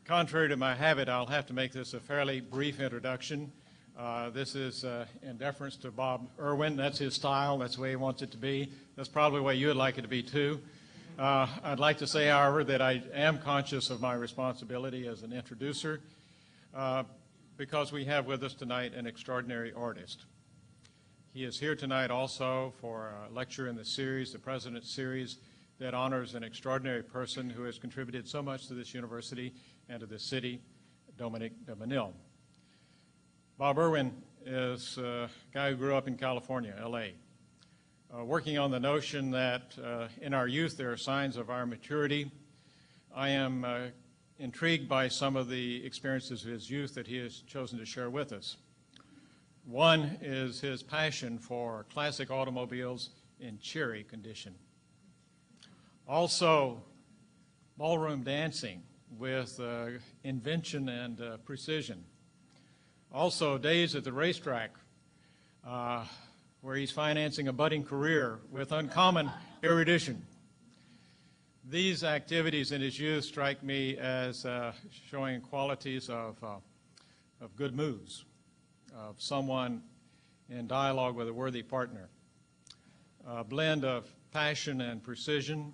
Contrary to my habit, I'll have to make this a fairly brief introduction. This is in deference to Bob Irwin. That's his style. That's the way he wants it to be. That's probably the way you would like it to be, too. I'd like to say, however, that I am conscious of my responsibility as an introducer because we have with us tonight an extraordinary artist. He is here tonight also for a lecture in the series, the President's Series, that honors an extraordinary person who has contributed so much to this university and to this city, Dominique de Menil. Bob Irwin is a guy who grew up in California, L.A., working on the notion that in our youth there are signs of our maturity. I am intrigued by some of the experiences of his youth that he has chosen to share with us. One is his passion for classic automobiles in cherry condition. Also, ballroom dancing with invention and precision. Also, days at the racetrack where he's financing a budding career with uncommon erudition. These activities in his youth strike me as showing qualities of good moves, of someone in dialogue with a worthy partner. A blend of passion and precision,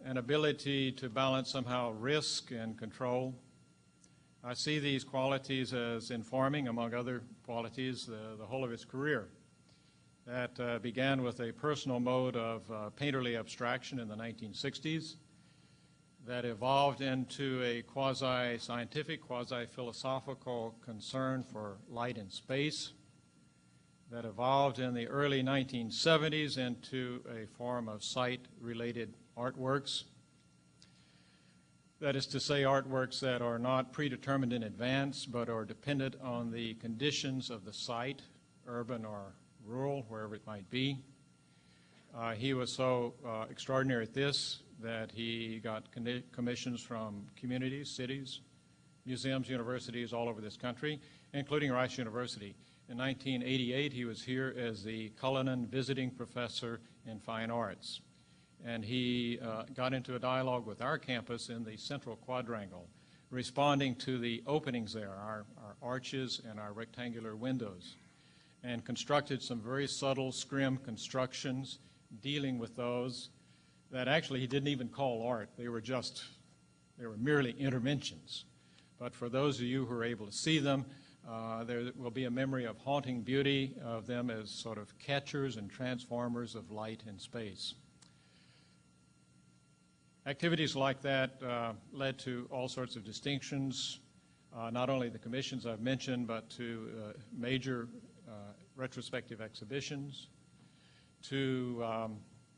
an ability to balance somehow risk and control. I see these qualities as informing, among other qualities, the whole of his career. That began with a personal mode of painterly abstraction in the 1960s, that evolved into a quasi-scientific, quasi-philosophical concern for light and space, that evolved in the early 1970s into a form of sight-related artworks. That is to say, artworks that are not predetermined in advance, but are dependent on the conditions of the site, urban or rural, wherever it might be. He was so extraordinary at this that he got commissions from communities, cities, museums, universities all over this country, including Rice University. In 1988, he was here as the Cullinan Visiting Professor in Fine Arts. And he got into a dialogue with our campus in the Central Quadrangle, responding to the openings there, our arches and our rectangular windows, and constructed some very subtle scrim constructions dealing with those that actually he didn't even call art. They were merely interventions. But for those of you who are able to see them, there will be a memory of haunting beauty of them as sort of catchers and transformers of light and space. Activities like that led to all sorts of distinctions, not only the commissions I've mentioned, but to major retrospective exhibitions, to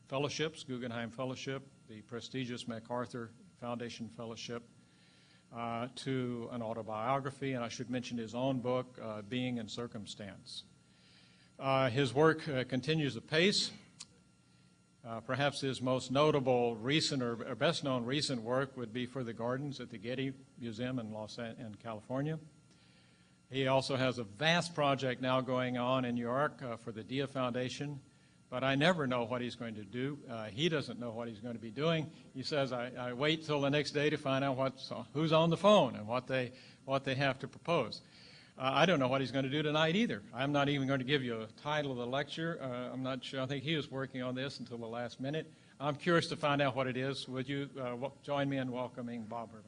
fellowships, Guggenheim Fellowship, the prestigious MacArthur Foundation Fellowship, to an autobiography, and I should mention his own book, Being in Circumstance. His work continues apace. Perhaps his most notable recent or best known recent work would be for the gardens at the Getty Museum in California. He also has a vast project now going on in New York for the Dia Foundation, but I never know what he's going to do. He doesn't know what he's going to be doing. He says, I wait till the next day to find out who's on the phone and what they have to propose. I don't know what he's going to do tonight either. I'm not even going to give you a title of the lecture. I'm not sure. I think he was working on this until the last minute. I'm curious to find out what it is. Would you join me in welcoming Bob Irwin?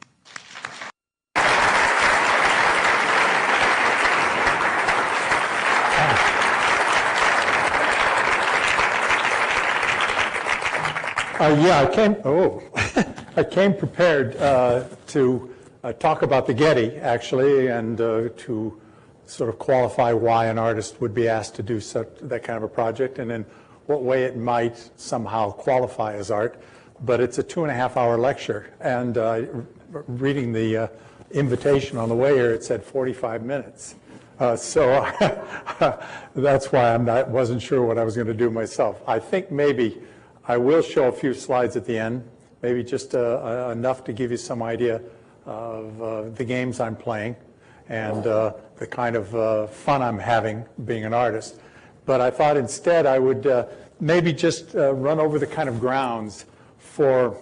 I came prepared to talk about the Getty, actually, and to sort of qualify why an artist would be asked to do that kind of a project, and in what way it might somehow qualify as art. But it's a 2.5-hour lecture, and reading the invitation on the way here, it said 45 minutes. So that's why I wasn't sure what I was going to do myself. I think maybe I will show a few slides at the end, maybe just enough to give you some idea of the games I'm playing and the kind of fun I'm having being an artist. But I thought instead I would maybe just run over the kind of grounds for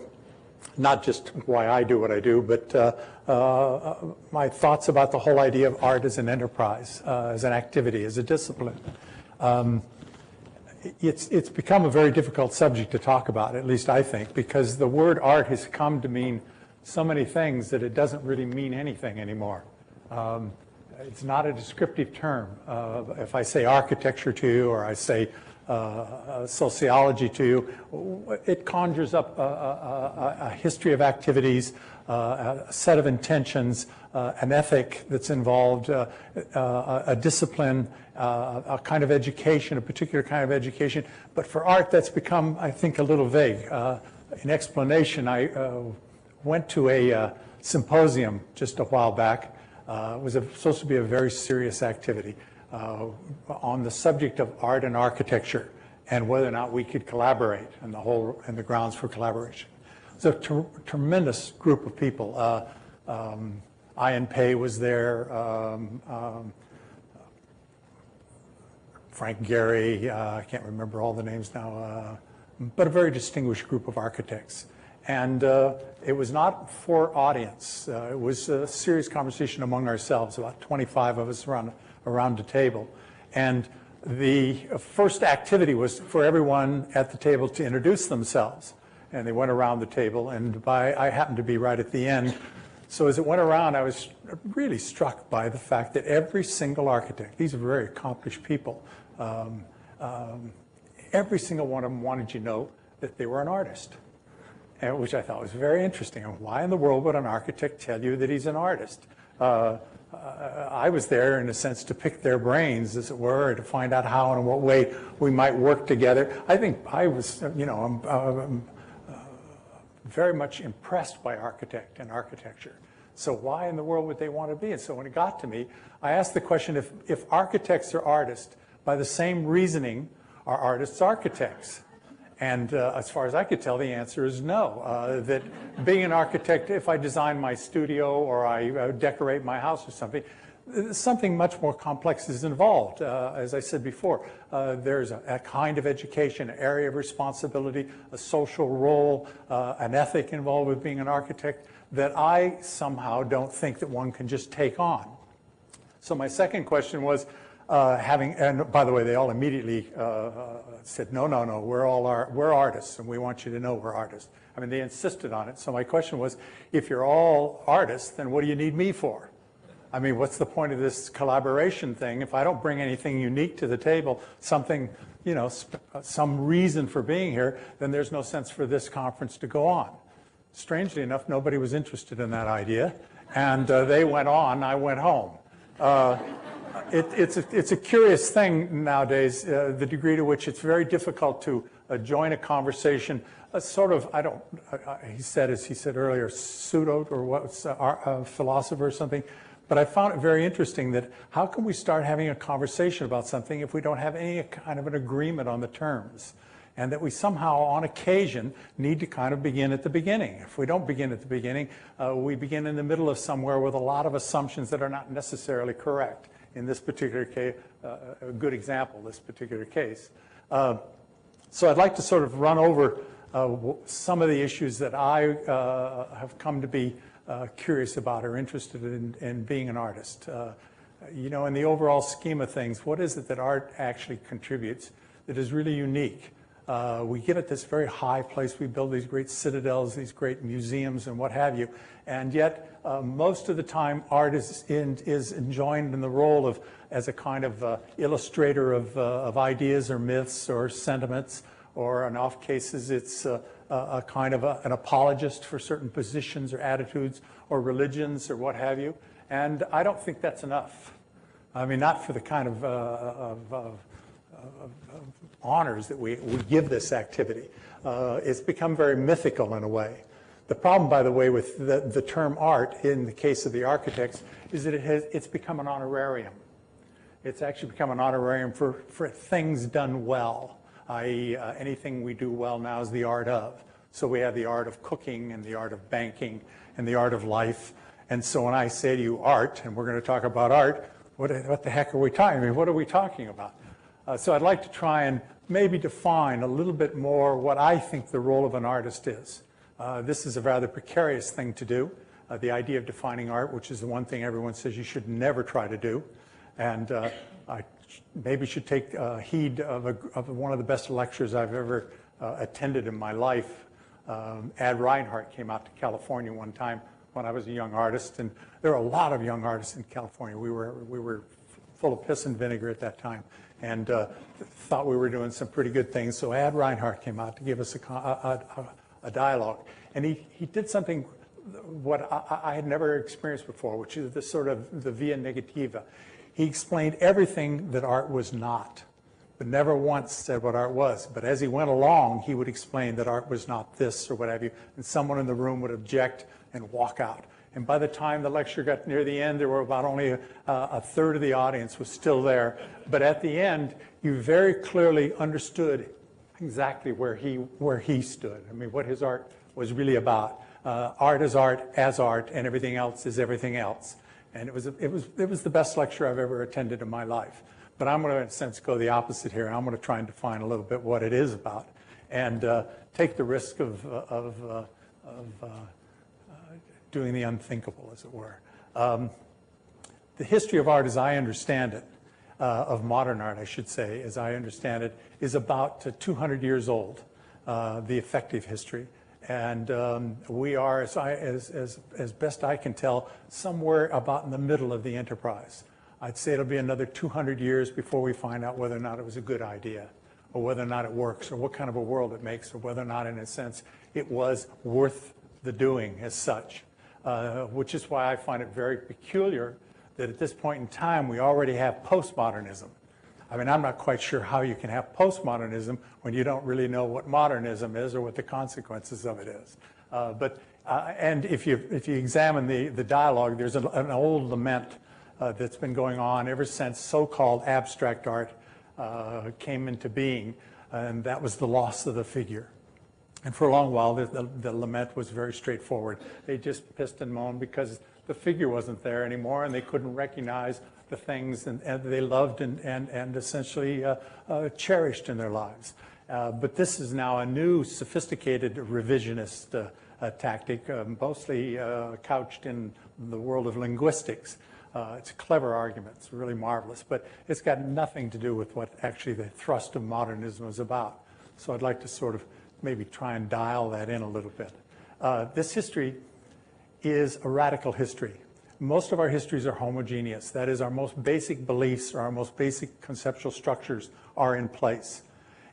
not just why I do what I do, but my thoughts about the whole idea of art as an enterprise, as an activity, as a discipline. It's become a very difficult subject to talk about, at least I think, because the word art has come to mean so many things that it doesn't really mean anything anymore. It's not a descriptive term. If I say architecture to you, or I say sociology to you, it conjures up a history of activities, a set of intentions, an ethic that's involved, a discipline, a kind of education, a particular kind of education. But for art, that's become, I think, a little vague. In explanation, I went to a symposium just a while back. It was supposed to be a very serious activity on the subject of art and architecture and whether or not we could collaborate and the grounds for collaboration. It's a tremendous group of people. Ian Pei was there, Frank Gehry, I can't remember all the names now, but a very distinguished group of architects. And it was not for audience. It was a serious conversation among ourselves, about 25 of us around the table. And the first activity was for everyone at the table to introduce themselves. And they went around the table, and I happened to be right at the end. So as it went around, I was really struck by the fact that every single architect, these are very accomplished people, every single one of them wanted you to know that they were an artist. Which I thought was very interesting. Why in the world would an architect tell you that he's an artist? I was there, in a sense, to pick their brains, as it were, to find out how and in what way we might work together. I think I was, I'm very much impressed by architect and architecture. So why in the world would they want to be? And so when it got to me, I asked the question, if architects are artists, by the same reasoning, are artists architects? And as far as I could tell, the answer is no. That being an architect, if I design my studio or I decorate my house or something much more complex is involved. As I said before, there's a kind of education, an area of responsibility, a social role, an ethic involved with being an architect that I somehow don't think that one can just take on. So my second question was, and by the way, they all immediately said, no, we're artists, and we want you to know we're artists. I mean, they insisted on it. So my question was, if you're all artists, then what do you need me for? I mean, what's the point of this collaboration thing? If I don't bring anything unique to the table, something, some reason for being here, then there's no sense for this conference to go on. Strangely enough, nobody was interested in that idea, and they went on, I went home. It's a curious thing nowadays, the degree to which it's very difficult to join a conversation, he said, as he said earlier, pseudo or what's a philosopher or something. But I found it very interesting that how can we start having a conversation about something if we don't have any kind of an agreement on the terms? And that we somehow, on occasion, need to kind of begin at the beginning. If we don't begin at the beginning, we begin in the middle of somewhere with a lot of assumptions that are not necessarily correct. In this particular case, a good example, this particular case. So I'd like to sort of run over some of the issues that I have come to be curious about or interested in being an artist. In the overall scheme of things, what is it that art actually contributes that is really unique? We give it this very high place. We build these great citadels, these great museums and what have you. And yet, most of the time, art is enjoined in the role as a kind of illustrator of ideas or myths or sentiments, or in off cases, it's a kind of an apologist for certain positions or attitudes or religions or what have you. And I don't think that's enough. I mean, not for the kind of honors that we give this activity. It's become very mythical in a way. The problem, by the way, with the term art in the case of the architects is that it's become an honorarium. It's actually become an honorarium for things done well, i.e. anything we do well now is the art of. So we have the art of cooking and the art of banking and the art of life. And so when I say to you art, and we're going to talk about art, what the heck are we talking about? I mean, what are we talking about? So I'd like to try and maybe define a little bit more what I think the role of an artist is. This is a rather precarious thing to do. The idea of defining art, which is the one thing everyone says you should never try to do. And I maybe should take heed of one of the best lectures I've ever attended in my life. Ad Reinhardt came out to California one time when I was a young artist, and there were a lot of young artists in California. We were full of piss and vinegar at that time, and thought we were doing some pretty good things. So Ad Reinhardt came out to give us a dialogue, and he did something what I had never experienced before, which is this sort of the via negativa. He explained everything that art was not, but never once said what art was. But as he went along, he would explain that art was not this or what have you, and someone in the room would object and walk out. And by the time the lecture got near the end, there were about only a third of the audience was still there. But at the end, you very clearly understood exactly where he stood. I mean, what his art was really about. Art is art as art, and everything else is everything else. And it was the best lecture I've ever attended in my life. But I'm going to, in a sense, go the opposite here. I'm going to try and define a little bit what it is about, and take the risk of doing the unthinkable, as it were. The history of art, as I understand it, of modern art, I should say, as I understand it, is about 200 years old, the effective history. And we are, as best I can tell, somewhere about in the middle of the enterprise. I'd say it'll be another 200 years before we find out whether or not it was a good idea, or whether or not it works, or what kind of a world it makes, or whether or not, in a sense, it was worth the doing as such. Which is why I find it very peculiar that at this point in time we already have postmodernism. I mean, I'm not quite sure how you can have postmodernism when you don't really know what modernism is or what the consequences of it is. And if you examine the dialogue, there's an old lament that's been going on ever since so-called abstract art came into being, and that was the loss of the figure. And for a long while, the lament was very straightforward. They just pissed and moaned because the figure wasn't there anymore, and they couldn't recognize the things and they loved and essentially cherished in their lives. But this is now a new, sophisticated revisionist tactic, mostly couched in the world of linguistics. It's a clever argument. It's really marvelous. But it's got nothing to do with what actually the thrust of modernism is about. So I'd like to sort of maybe try and dial that in a little bit. This history is a radical history. Most of our histories are homogeneous. That is, our most basic beliefs or our most basic conceptual structures are in place.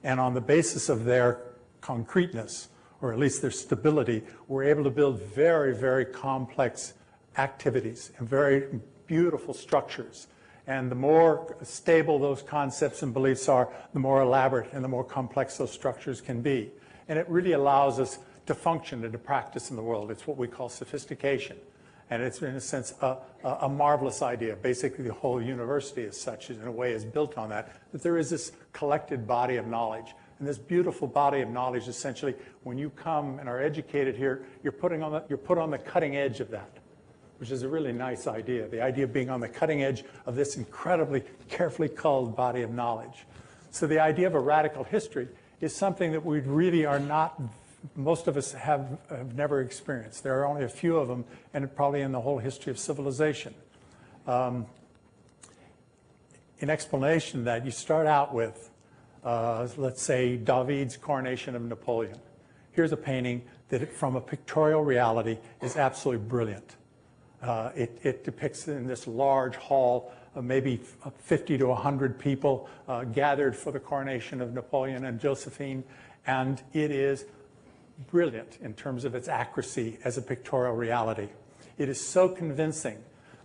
And on the basis of their concreteness, or at least their stability, we're able to build very, very complex activities and very beautiful structures. And the more stable those concepts and beliefs are, the more elaborate and the more complex those structures can be. And it really allows us to function and to practice in the world. It's what we call sophistication. And it's, in a sense, a marvelous idea. Basically, the whole university as such, in a way, is built on that there is this collected body of knowledge. And this beautiful body of knowledge, essentially, when you come and are educated here, you're put on the cutting edge of that, which is a really nice idea. The idea of being on the cutting edge of this incredibly carefully culled body of knowledge. So the idea of a radical history is something that we really are not, most of us have never experienced. There are only a few of them, and probably in the whole history of civilization. In explanation of that, you start out with, let's say, David's coronation of Napoleon. Here's a painting that, from a pictorial reality, is absolutely brilliant. It depicts in this large hall maybe 50 to 100 people gathered for the coronation of Napoleon and Josephine, and it is brilliant in terms of its accuracy as a pictorial reality. It is so convincing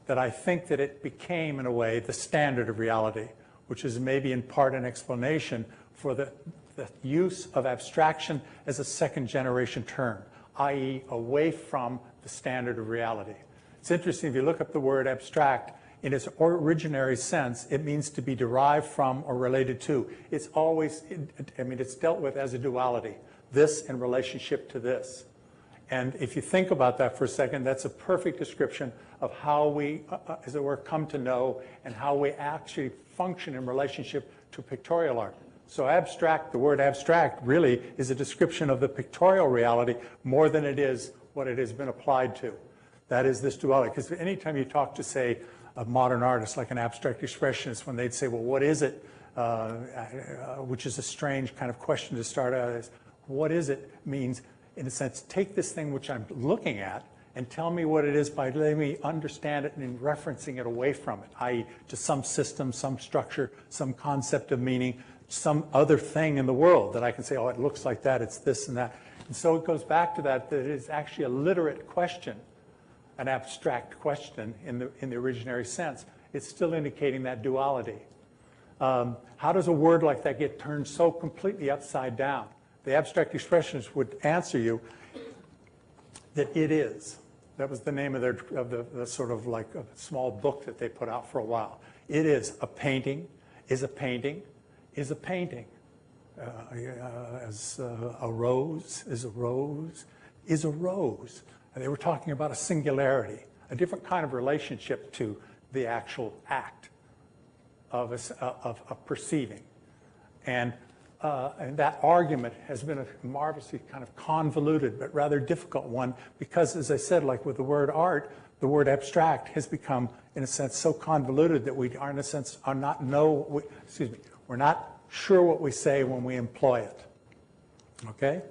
that I think that it became, in a way, the standard of reality, which is maybe in part an explanation for the use of abstraction as a second-generation term, i.e. away from the standard of reality. It's interesting, if you look up the word abstract, in its originary sense, it means to be derived from or related to. It's always, it's dealt with as a duality, this in relationship to this. And if you think about that for a second, that's a perfect description of how we, as it were, come to know and how we actually function in relationship to pictorial art. So abstract, the word abstract really is a description of the pictorial reality more than it is what it has been applied to. That is this duality. Because anytime you talk to, say, a modern artist like an abstract expressionist, when they'd say, well, what is it? Which is a strange kind of question to start out as. What is it means, in a sense, take this thing which I'm looking at and tell me what it is by letting me understand it and referencing it away from it, i.e. to some system, some structure, some concept of meaning, some other thing in the world that I can say, oh, it looks like that, it's this and that. And so it goes back to that it is actually a literate question, an abstract question in the originary sense. It's still indicating that duality. How does a word like that get turned so completely upside down? The abstract expressionists would answer you that it is. That was the name of the sort of like a small book that they put out for a while. It is a painting, is a painting, is a painting. As a rose is a rose, is a rose. And they were talking about a singularity, a different kind of relationship to the actual act of perceiving. And that argument has been a marvelously kind of convoluted but rather difficult one because, as I said, like with the word art, the word abstract has become, in a sense, so convoluted that we are, in a sense, we're not sure what we say when we employ it. Okay?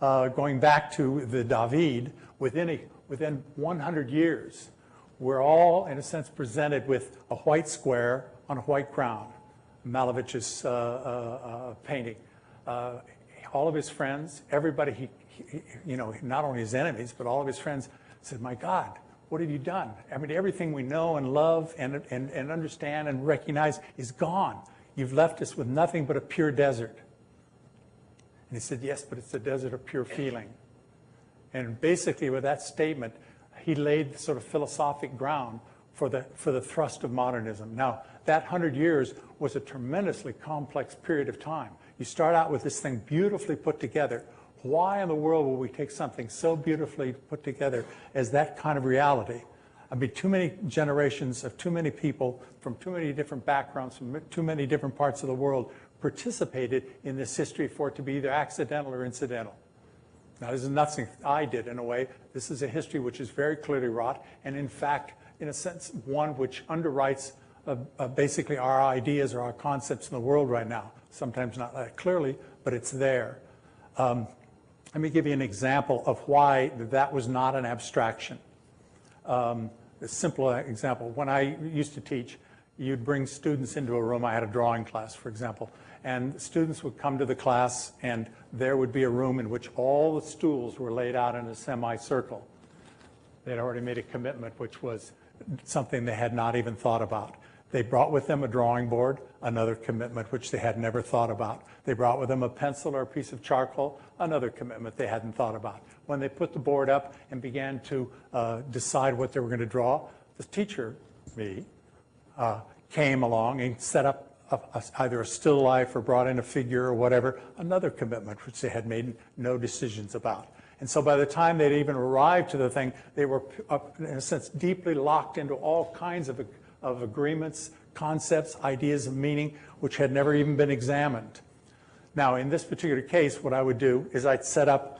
Going back to the David, within 100 years, we're all, in a sense, presented with a white square on a white ground. Malevich's painting. All of his friends, everybody, not only his enemies, but all of his friends said, my God, what have you done? I mean, everything we know and love and understand and recognize is gone. You've left us with nothing but a pure desert. And he said, yes, but it's a desert of pure feeling. And basically with that statement, he laid the sort of philosophic ground for the thrust of modernism. Now, that 100 years was a tremendously complex period of time. You start out with this thing beautifully put together. Why in the world would we take something so beautifully put together as that kind of reality? I mean, too many generations of too many people from too many different backgrounds, from too many different parts of the world participated in this history for it to be either accidental or incidental. Now, this is nothing I did in a way. This is a history which is very clearly wrought, and in fact, in a sense, one which underwrites basically our ideas or our concepts in the world right now. Sometimes not that clearly, but it's there. Let me give you an example of why that was not an abstraction. A simple example. When I used to teach, you'd bring students into a room. I had a drawing class, for example, and the students would come to the class, and there would be a room in which all the stools were laid out in a semicircle. They'd already made a commitment, which was something they had not even thought about. They brought with them a drawing board, another commitment which they had never thought about. They brought with them a pencil or a piece of charcoal, another commitment they hadn't thought about. When they put the board up and began to decide what they were going to draw, the teacher, me, came along and set up either a still life or brought in a figure or whatever, another commitment which they had made no decisions about. And so by the time they'd even arrived to the thing, they were, in a sense, deeply locked into all kinds of agreements, concepts, ideas of meaning, which had never even been examined. Now, in this particular case, what I would do is I'd set up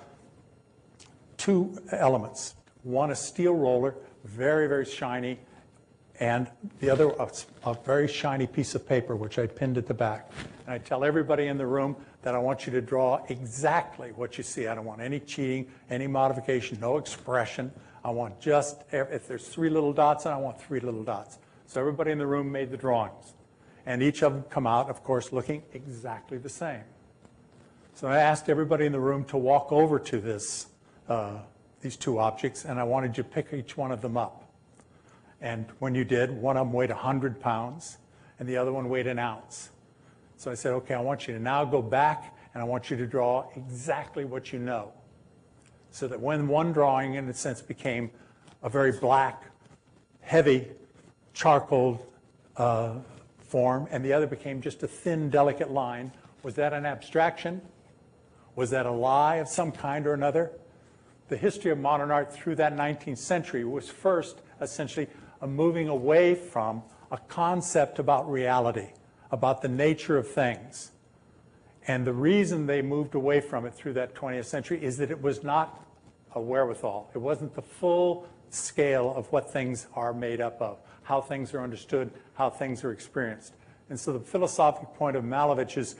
two elements. One, a steel roller, very, very shiny, and the other, a very shiny piece of paper, which I pinned at the back. And I tell everybody in the room that I want you to draw exactly what you see. I don't want any cheating, any modification, no expression. I want just, if there's 3 little dots, I want 3 little dots. So everybody in the room made the drawings. And each of them come out, of course, looking exactly the same. So I asked everybody in the room to walk over to these two objects, and I wanted you to pick each one of them up. And when you did, one of them weighed 100 pounds, and the other one weighed an ounce. So I said, okay, I want you to now go back, and I want you to draw exactly what you know. So that when one drawing, in a sense, became a very black, heavy, charcoal form, and the other became just a thin, delicate line, was that an abstraction? Was that a lie of some kind or another? The history of modern art through that 19th century was first, essentially, a moving away from a concept about reality, about the nature of things, And the reason they moved away from it through that 20th century is that it was not a wherewithal. It wasn't the full scale of what things are made up of, how things are understood, how things are experienced. And so the philosophic point of Malevich's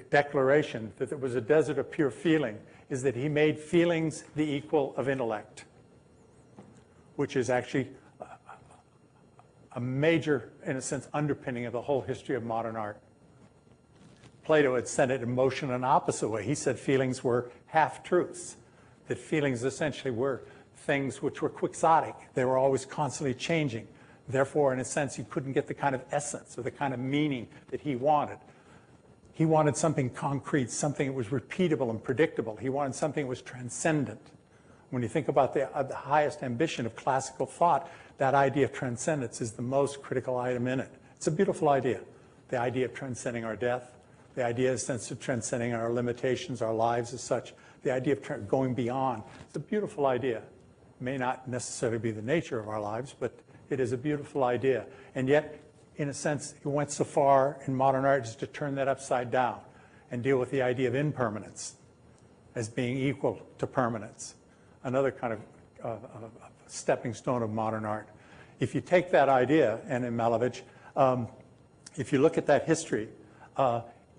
declaration that there was a desert of pure feeling is that he made feelings the equal of intellect, which is actually a major, in a sense, underpinning of the whole history of modern art. Plato had said it in motion an opposite way. He said feelings were half-truths, that feelings essentially were things which were quixotic. They were always constantly changing. Therefore, in a sense, you couldn't get the kind of essence or the kind of meaning that he wanted. He wanted something concrete, something that was repeatable and predictable. He wanted something that was transcendent. When you think about the highest ambition of classical thought, that idea of transcendence is the most critical item in it. It's a beautiful idea. The idea of transcending our death, the idea, in a sense, of transcending our limitations, our lives as such, the idea of going beyond. It's a beautiful idea. It may not necessarily be the nature of our lives, but it is a beautiful idea. And yet, in a sense, he went so far in modern art as to turn that upside down and deal with the idea of impermanence as being equal to permanence, another kind of stepping stone of modern art. If you take that idea, and in Malevich, if you look at that history,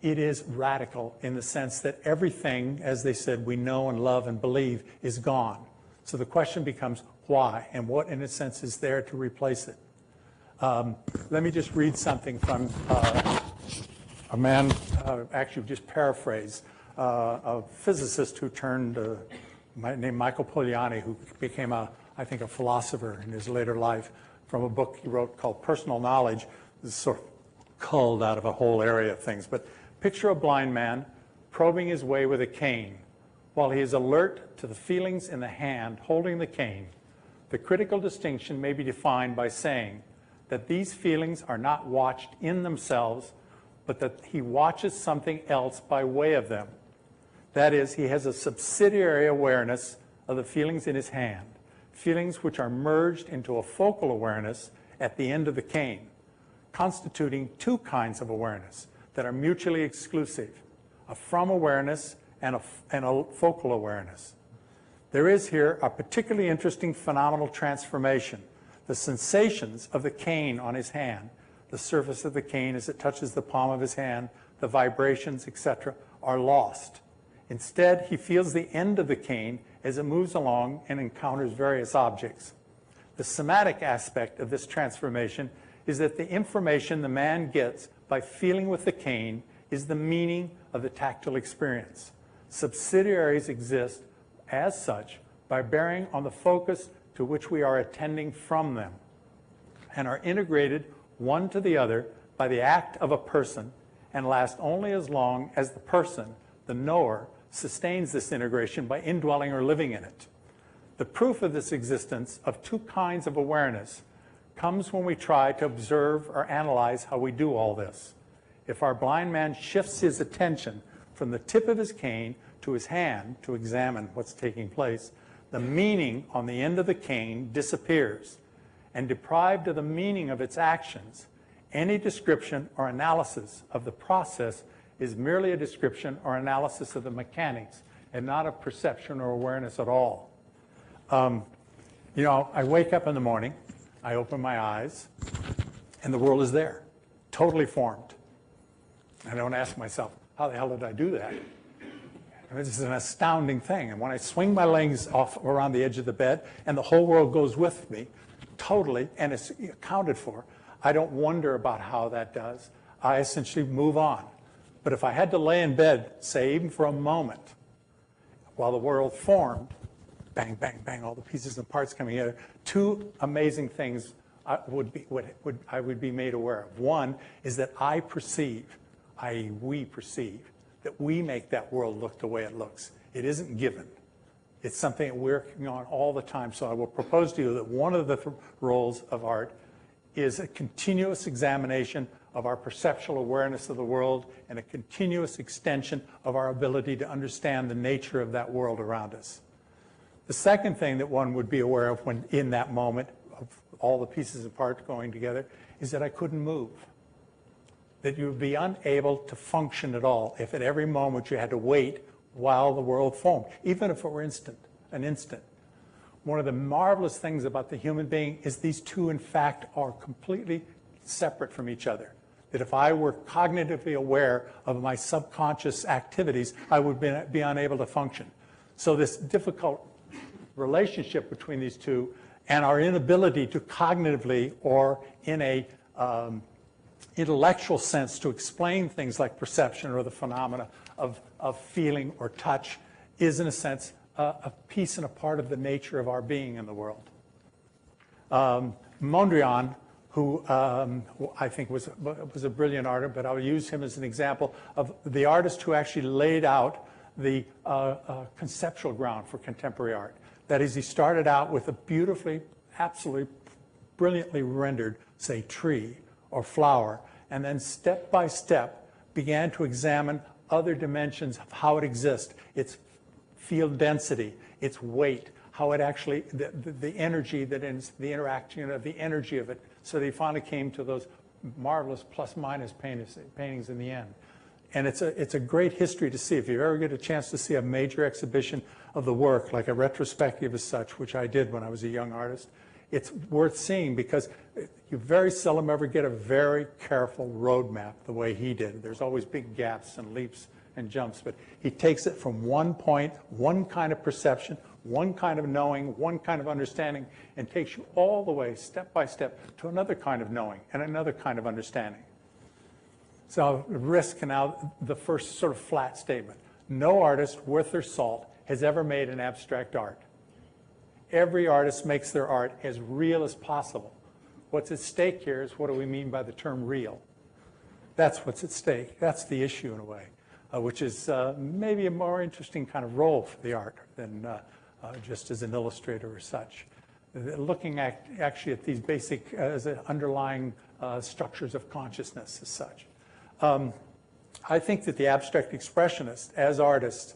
it is radical in the sense that everything, as they said, we know and love and believe is gone. So the question becomes why, and what, in a sense, is there to replace it? Let me just read something from a man, actually just paraphrase, a physicist who turned, named Michael Polanyi, who became, I think, a philosopher in his later life, from a book he wrote called Personal Knowledge. This is sort of culled out of a whole area of things. But picture a blind man probing his way with a cane while he is alert to the feelings in the hand holding the cane. The critical distinction may be defined by saying that these feelings are not watched in themselves, but that he watches something else by way of them. That is, he has a subsidiary awareness of the feelings in his hand, feelings which are merged into a focal awareness at the end of the cane, constituting two kinds of awareness that are mutually exclusive, a from awareness and a focal awareness. There is here a particularly interesting phenomenal transformation. The sensations of the cane on his hand, the surface of the cane as it touches the palm of his hand, the vibrations, etc., are lost. Instead, he feels the end of the cane as it moves along and encounters various objects. The somatic aspect of this transformation is that the information the man gets by feeling with the cane is the meaning of the tactile experience. Subsidiaries exist as such by bearing on the focus to which we are attending from them, and are integrated one to the other by the act of a person, and last only as long as the person, the knower, sustains this integration by indwelling or living in it. The proof of this existence of two kinds of awareness comes when we try to observe or analyze how we do all this. If our blind man shifts his attention from the tip of his cane to his hand to examine what's taking place, the meaning on the end of the cane disappears, and deprived of the meaning of its actions, any description or analysis of the process is merely a description or analysis of the mechanics and not of perception or awareness at all. You know, I wake up in the morning, I open my eyes, and the world is there, totally formed. I don't ask myself, how the hell did I do that? This is an astounding thing. And when I swing my legs off around the edge of the bed and the whole world goes with me, totally, and it's accounted for, I don't wonder about how that does. I essentially move on. But if I had to lay in bed, say even for a moment, while the world formed, bang, bang, bang, all the pieces and parts coming together, two amazing things I would be made aware of. One is that I perceive, i.e. we perceive, that we make that world look the way it looks. It isn't given. It's something that we're working on all the time. So I will propose to you that one of the roles of art is a continuous examination of our perceptual awareness of the world and a continuous extension of our ability to understand the nature of that world around us. The second thing that one would be aware of when in that moment of all the pieces and parts going together is that I couldn't move. that you would be unable to function at all if at every moment you had to wait while the world formed, even if it were an instant. One of the marvelous things about the human being is these two, in fact, are completely separate from each other. That if I were cognitively aware of my subconscious activities, I would be unable to function. So this difficult relationship between these two and our inability to cognitively or in a intellectual sense to explain things like perception or the phenomena of feeling or touch is, in a sense, a piece and a part of the nature of our being in the world. Mondrian, who I think was a brilliant artist, but I'll use him as an example of the artist who actually laid out the conceptual ground for contemporary art. That is, he started out with a beautifully, absolutely brilliantly rendered, say, tree or flower, and then step by step began to examine other dimensions of how it exists, its field density, its weight, how it actually, the energy that is, the interaction of the energy of it, so they finally came to those marvelous plus-minus paintings in the end. And it's a great history to see. If you ever get a chance to see a major exhibition of the work, like a retrospective as such, which I did when I was a young artist, it's worth seeing because you very seldom ever get a very careful roadmap the way he did. There's always big gaps and leaps and jumps, but he takes it from one point, one kind of perception, one kind of knowing, one kind of understanding, and takes you all the way, step by step, to another kind of knowing and another kind of understanding. So I'll risk now the first sort of flat statement. No artist worth their salt has ever made an abstract art. Every artist makes their art as real as possible. What's at stake here is, what do we mean by the term real? That's what's at stake. That's the issue in a way, which is maybe a more interesting kind of role for the art than just as an illustrator or such. Looking at actually at these basic as underlying structures of consciousness as such. I think that the abstract expressionists, as artists,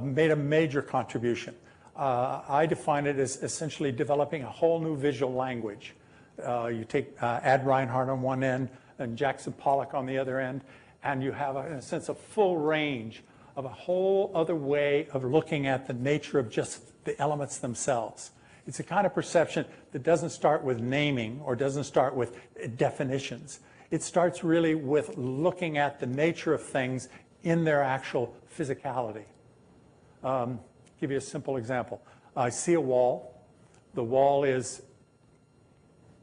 made a major contribution. I define it as essentially developing a whole new visual language. You take Ad Reinhardt on one end and Jackson Pollock on the other end, and you have, in a sense, a full range of a whole other way of looking at the nature of just the elements themselves. It's a kind of perception that doesn't start with naming or doesn't start with definitions. It starts really with looking at the nature of things in their actual physicality. Give you a simple example. I see a wall. The wall is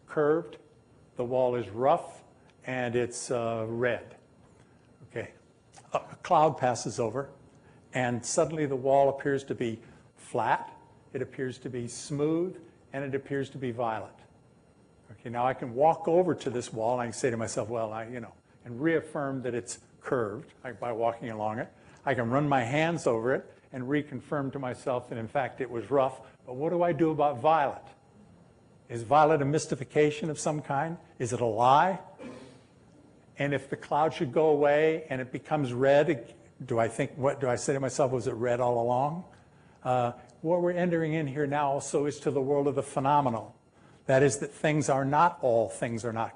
curved. The wall is rough, and it's red. Okay. A cloud passes over, and suddenly the wall appears to be flat. It appears to be smooth, and it appears to be violet. Okay, now I can walk over to this wall and I can say to myself, well, and reaffirm that it's curved by walking along it. I can run my hands over it and reconfirm to myself that in fact it was rough. But what do I do about violet? Is violet a mystification of some kind? Is it a lie? And if the cloud should go away and it becomes red, what do I say to myself, was it red all along? What we're entering in here now also is to the world of the phenomenal. That is, that things are not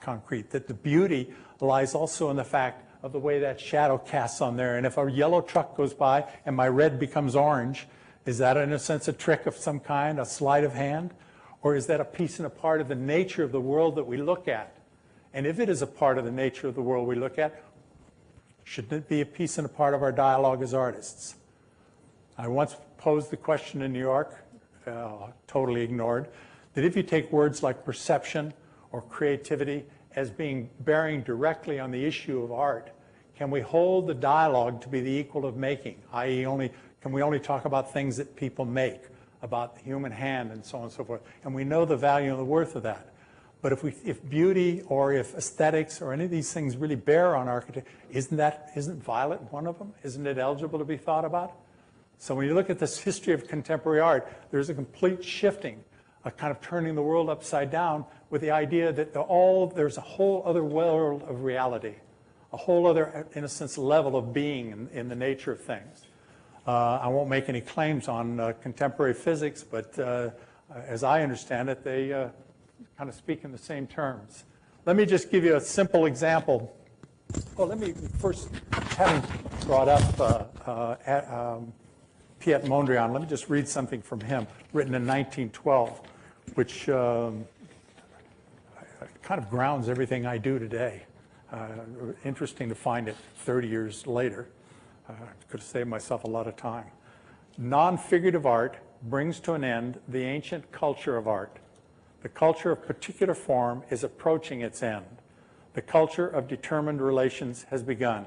concrete, that the beauty lies also in the fact of the way that shadow casts on there. And if a yellow truck goes by and my red becomes orange, is that in a sense a trick of some kind, a sleight of hand? Or is that a piece and a part of the nature of the world that we look at? And if it is a part of the nature of the world we look at, shouldn't it be a piece and a part of our dialogue as artists? I once posed the question in New York, totally ignored, that if you take words like perception or creativity as bearing directly on the issue of art, can we hold the dialogue to be the equal of making, i.e. can we only talk about things that people make, about the human hand and so on and so forth, and we know the value and the worth of that. But if beauty or if aesthetics or any of these things really bear on architecture, isn't violet one of them? Isn't it eligible to be thought about? So when you look at this history of contemporary art, there's a complete shifting, a kind of turning the world upside down with the idea that there's a whole other world of reality, a whole other, in a sense, level of being in the nature of things. I won't make any claims on contemporary physics, but as I understand it, they kind of speak in the same terms. Let me just give you a simple example Well, let me first, having brought up Piet Mondrian, let me just read something from him, written in 1912, which kind of grounds everything I do today. Interesting to find it 30 years later. Could have saved myself a lot of time. Non-figurative art brings to an end the ancient culture of art. The culture of particular form is approaching its end. The culture of determined relations has begun.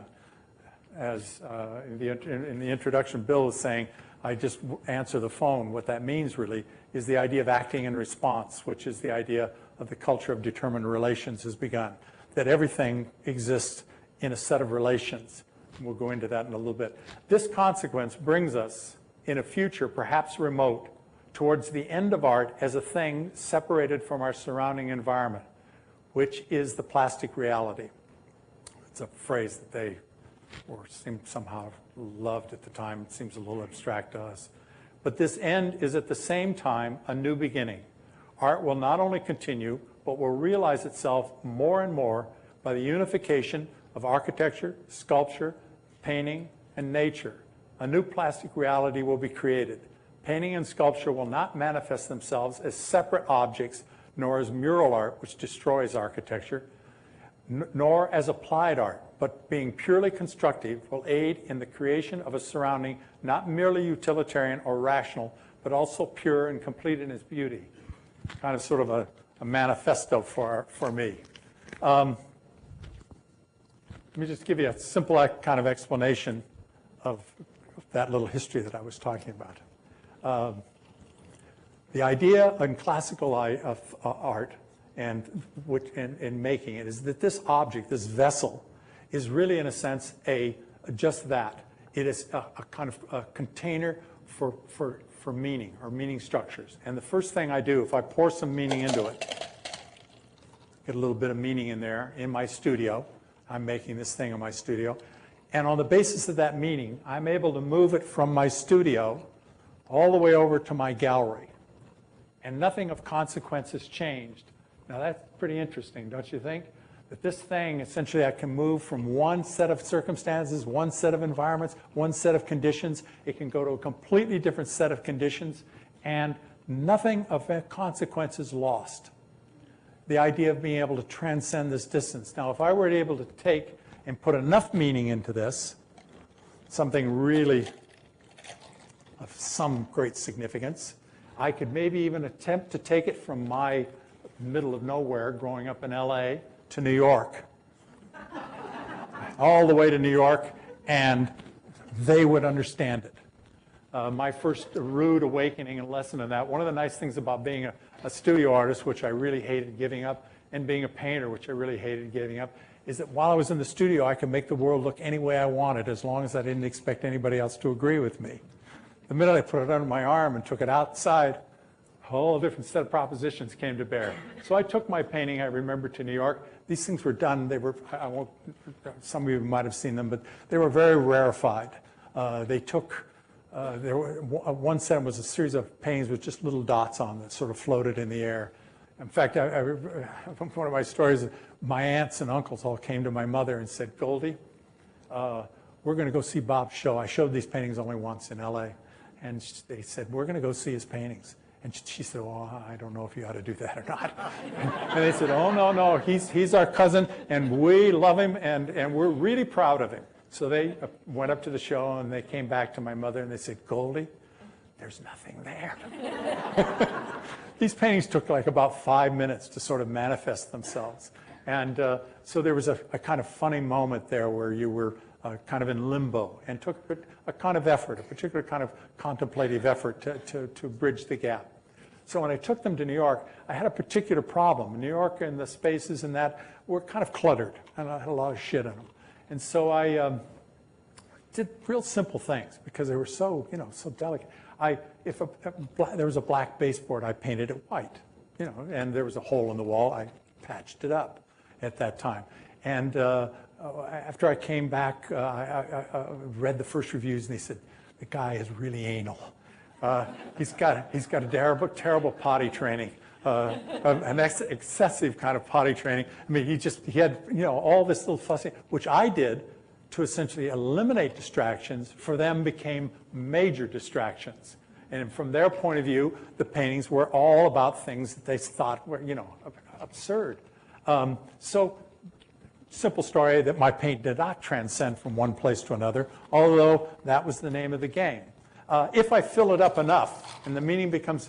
As in the introduction, Bill was saying, I just answer the phone. What that means really is the idea of acting in response, which is the idea of the culture of determined relations has begun. That everything exists in a set of relations. We'll go into that in a little bit. This consequence brings us, in a future perhaps remote, towards the end of art as a thing separated from our surrounding environment, which is the plastic reality. It's a phrase that they somehow loved at the time. It seems a little abstract to us. But this end is at the same time a new beginning. Art will not only continue, but will realize itself more and more by the unification of architecture, sculpture, painting, and nature. A new plastic reality will be created. Painting and sculpture will not manifest themselves as separate objects, nor as mural art, which destroys architecture, nor as applied art, but being purely constructive will aid in the creation of a surrounding not merely utilitarian or rational, but also pure and complete in its beauty. Kind of sort of a manifesto for me. Let me just give you a simple kind of explanation of that little history that I was talking about. The idea in classical art and in making it is that this object, this vessel, is really in a sense just that. It is a kind of a container for meaning or meaning structures. And the first thing I do, if I pour some meaning into it, get a little bit of meaning in there in my studio. I'm making this thing in my studio. And on the basis of that meaning, I'm able to move it from my studio all the way over to my gallery. And nothing of consequence has changed. Now that's pretty interesting, don't you think? That this thing, essentially, I can move from one set of circumstances, one set of environments, one set of conditions. It can go to a completely different set of conditions, and nothing of consequence is lost. The idea of being able to transcend this distance. Now, if I were able to take and put enough meaning into this, something really of some great significance, I could maybe even attempt to take it from my middle of nowhere growing up in LA to New York, all the way to New York, and they would understand it. My first rude awakening and lesson in that, one of the nice things about being a studio artist, which I really hated giving up, and being a painter, which I really hated giving up, is that while I was in the studio, I could make the world look any way I wanted, as long as I didn't expect anybody else to agree with me. The minute I put it under my arm and took it outside, a whole different set of propositions came to bear. So I took my painting, I remember, to New York. These things were done, they were, some of you might have seen them, but they were very rarefied. They took, one set was a series of paintings with just little dots on that sort of floated in the air. In fact, one of my stories, my aunts and uncles all came to my mother and said, Goldie, we're going to go see Bob's show. I showed these paintings only once in LA. And they said, we're going to go see his paintings. And she said, oh, I don't know if you ought to do that or not. And they said, oh, no, he's our cousin, and we love him, and we're really proud of him. So they went up to the show, and they came back to my mother, and they said, Goldie, there's nothing there. These paintings took like about 5 minutes to sort of manifest themselves. And so there was a kind of funny moment there where you were kind of in limbo and took a kind of effort, a particular kind of contemplative effort to bridge the gap. So when I took them to New York, I had a particular problem. New York and the spaces and that were kind of cluttered, and I had a lot of shit in them. And so I did real simple things because they were so, so delicate. If there was a black baseboard, I painted it white, and there was a hole in the wall, I patched it up at that time. And after I came back, I read the first reviews, and they said, the guy is really anal. He's got a terrible potty training. excessive kind of potty training. I mean, he had, all this little fussy, which I did to essentially eliminate distractions. For them became major distractions. And from their point of view, the paintings were all about things that they thought were, absurd. So, simple story that my paint did not transcend from one place to another, although that was the name of the game. If I fill it up enough and the meaning becomes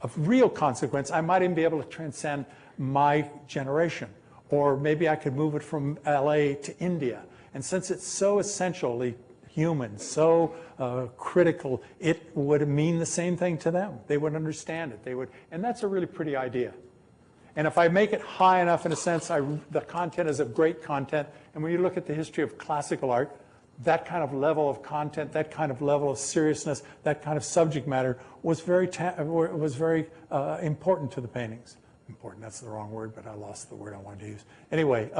of real consequence, I might even be able to transcend my generation. Or maybe I could move it from LA to India. And since it's so essentially human, so critical, it would mean the same thing to them. They would understand it. And that's a really pretty idea. And if I make it high enough, in a sense, the content is of great content. And when you look at the history of classical art, that kind of level of content, that kind of level of seriousness, that kind of subject matter was very important to the paintings. Important, that's the wrong word, but I lost the word I wanted to use. Anyway,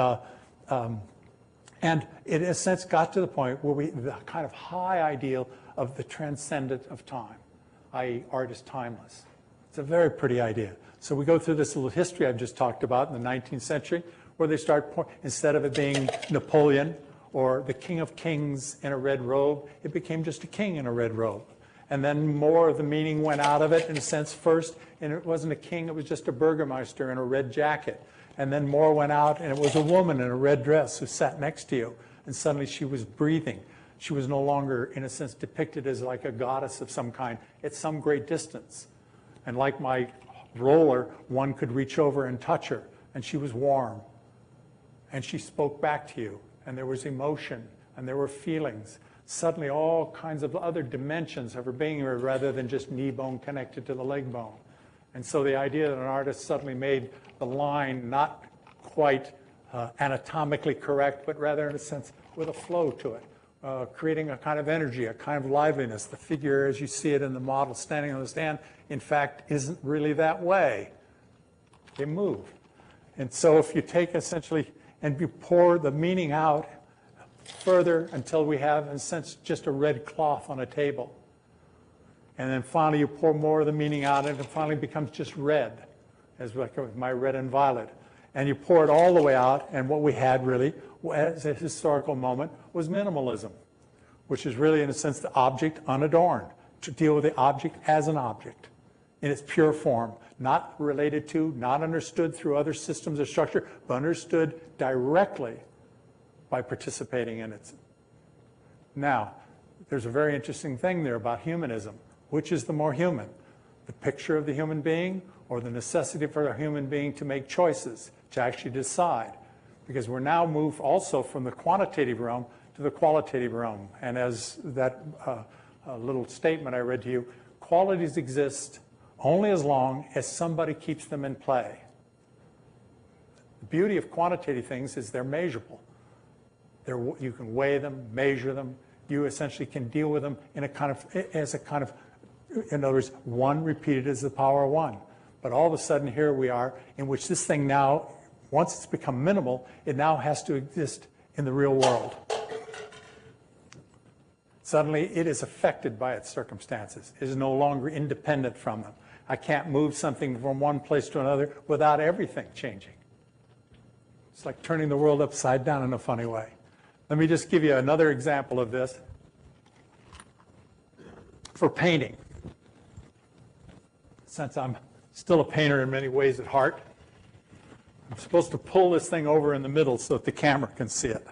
and it, in a sense, got to the point where the kind of high ideal of the transcendent of time, i.e. art is timeless. It's a very pretty idea. So we go through this little history I've just talked about in the 19th century, where they start, instead of it being Napoleon or the King of Kings in a red robe, it became just a king in a red robe. And then more of the meaning went out of it, in a sense, first, and it wasn't a king, it was just a burgomaster in a red jacket. And then more went out, and it was a woman in a red dress who sat next to you, and suddenly she was breathing. She was no longer, in a sense, depicted as like a goddess of some kind at some great distance. And like my roller, one could reach over and touch her, and she was warm. And she spoke back to you, and there was emotion, and there were feelings. Suddenly all kinds of other dimensions of her being rather than just knee bone connected to the leg bone. And so the idea that an artist suddenly made the line not quite anatomically correct, but rather, in a sense, with a flow to it, creating a kind of energy, a kind of liveliness. The figure, as you see it in the model standing on the stand, in fact, isn't really that way. They move. And so if you take essentially, and you pour the meaning out further until we have, in a sense, just a red cloth on a table. And then finally you pour more of the meaning out, and it finally becomes just red, as like my red and violet. And you pour it all the way out, and what we had really, as a historical moment, was minimalism, which is really, in a sense, the object unadorned, to deal with the object as an object in its pure form, not related to, not understood through other systems of structure, but understood directly by participating in it. Now, there's a very interesting thing there about humanism. Which is the more human? The picture of the human being or the necessity for a human being to make choices, to actually decide? Because we're now moved also from the quantitative realm to the qualitative realm. And as that little statement I read to you, qualities exist only as long as somebody keeps them in play. The beauty of quantitative things is they're measurable. You can weigh them, measure them. You essentially can deal with them in in other words, 1 repeated is the power of 1. But all of a sudden here we are, in which this thing now, once it's become minimal, it now has to exist in the real world. Suddenly it is affected by its circumstances. It is no longer independent from them. I can't move something from one place to another without everything changing. It's like turning the world upside down in a funny way. Let me just give you another example of this. For painting, since I'm still a painter in many ways at heart, I'm supposed to pull this thing over in the middle so that the camera can see it.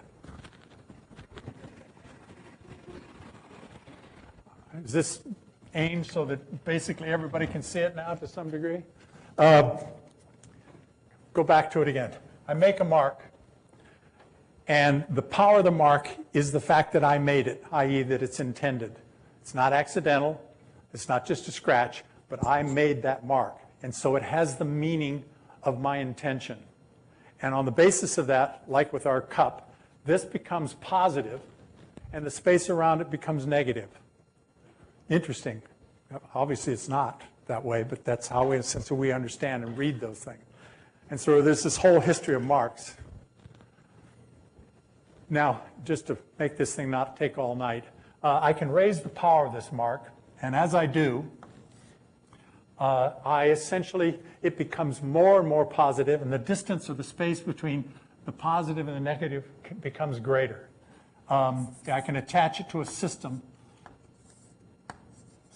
Is this aimed so that basically everybody can see it now to some degree? Go back to it again. I make a mark, and the power of the mark is the fact that I made it, i.e. that it's intended. It's not accidental. It's not just a scratch, but I made that mark. And so it has the meaning of my intention. And on the basis of that, like with our cup, this becomes positive, and the space around it becomes negative. Interesting. Obviously, it's not that way, but that's how we understand and read those things. And so there's this whole history of marks. Now, just to make this thing not take all night, I can raise the power of this mark, and as I do, it becomes more and more positive, and the distance or the space between the positive and the negative becomes greater. I can attach it to a system,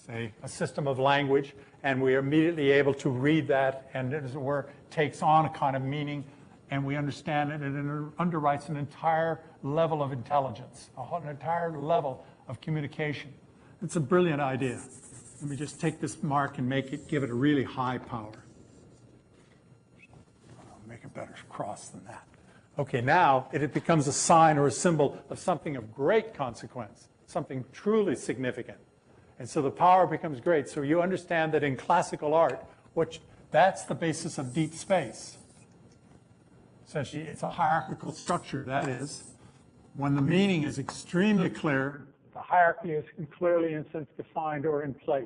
say a system of language, and we are immediately able to read that, and as it were, takes on a kind of meaning, and we understand it, and it underwrites an entire level of intelligence, an entire level of communication. It's a brilliant idea. Let me just take this mark and give it a really high power. I'll make a better cross than that. Okay, now it becomes a sign or a symbol of something of great consequence, something truly significant. And so the power becomes great. So you understand that in classical art, that's the basis of deep space. Essentially, it's a hierarchical structure. That is, when the meaning is extremely clear, the hierarchy is clearly, in a sense, defined or in place.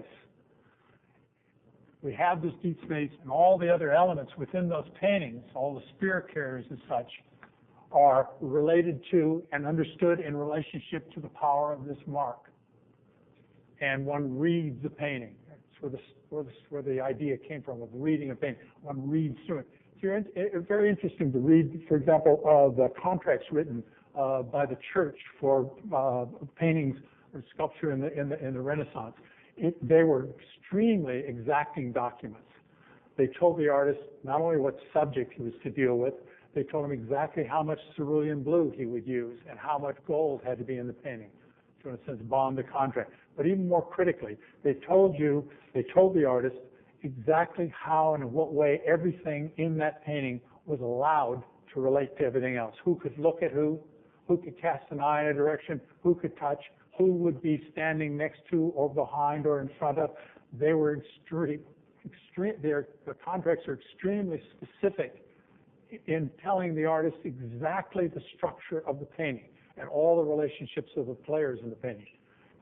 We have this deep space, and all the other elements within those paintings, all the spirit carriers and such, are related to and understood in relationship to the power of this mark. And one reads the painting. That's where the idea came from, of reading a painting. One reads through it. It's very interesting to read, for example, the contracts written by the church for paintings or sculpture in the Renaissance. They were extremely exacting documents. They told the artist not only what subject he was to deal with, they told him exactly how much cerulean blue he would use and how much gold had to be in the painting to, in a sense, bond the contract. But even more critically, they told the artist exactly how and in what way everything in that painting was allowed to relate to everything else. Who could look at who could cast an eye in a direction, who could touch, who would be standing next to or behind or in front of. They were the contracts are extremely specific in telling the artist exactly the structure of the painting and all the relationships of the players in the painting.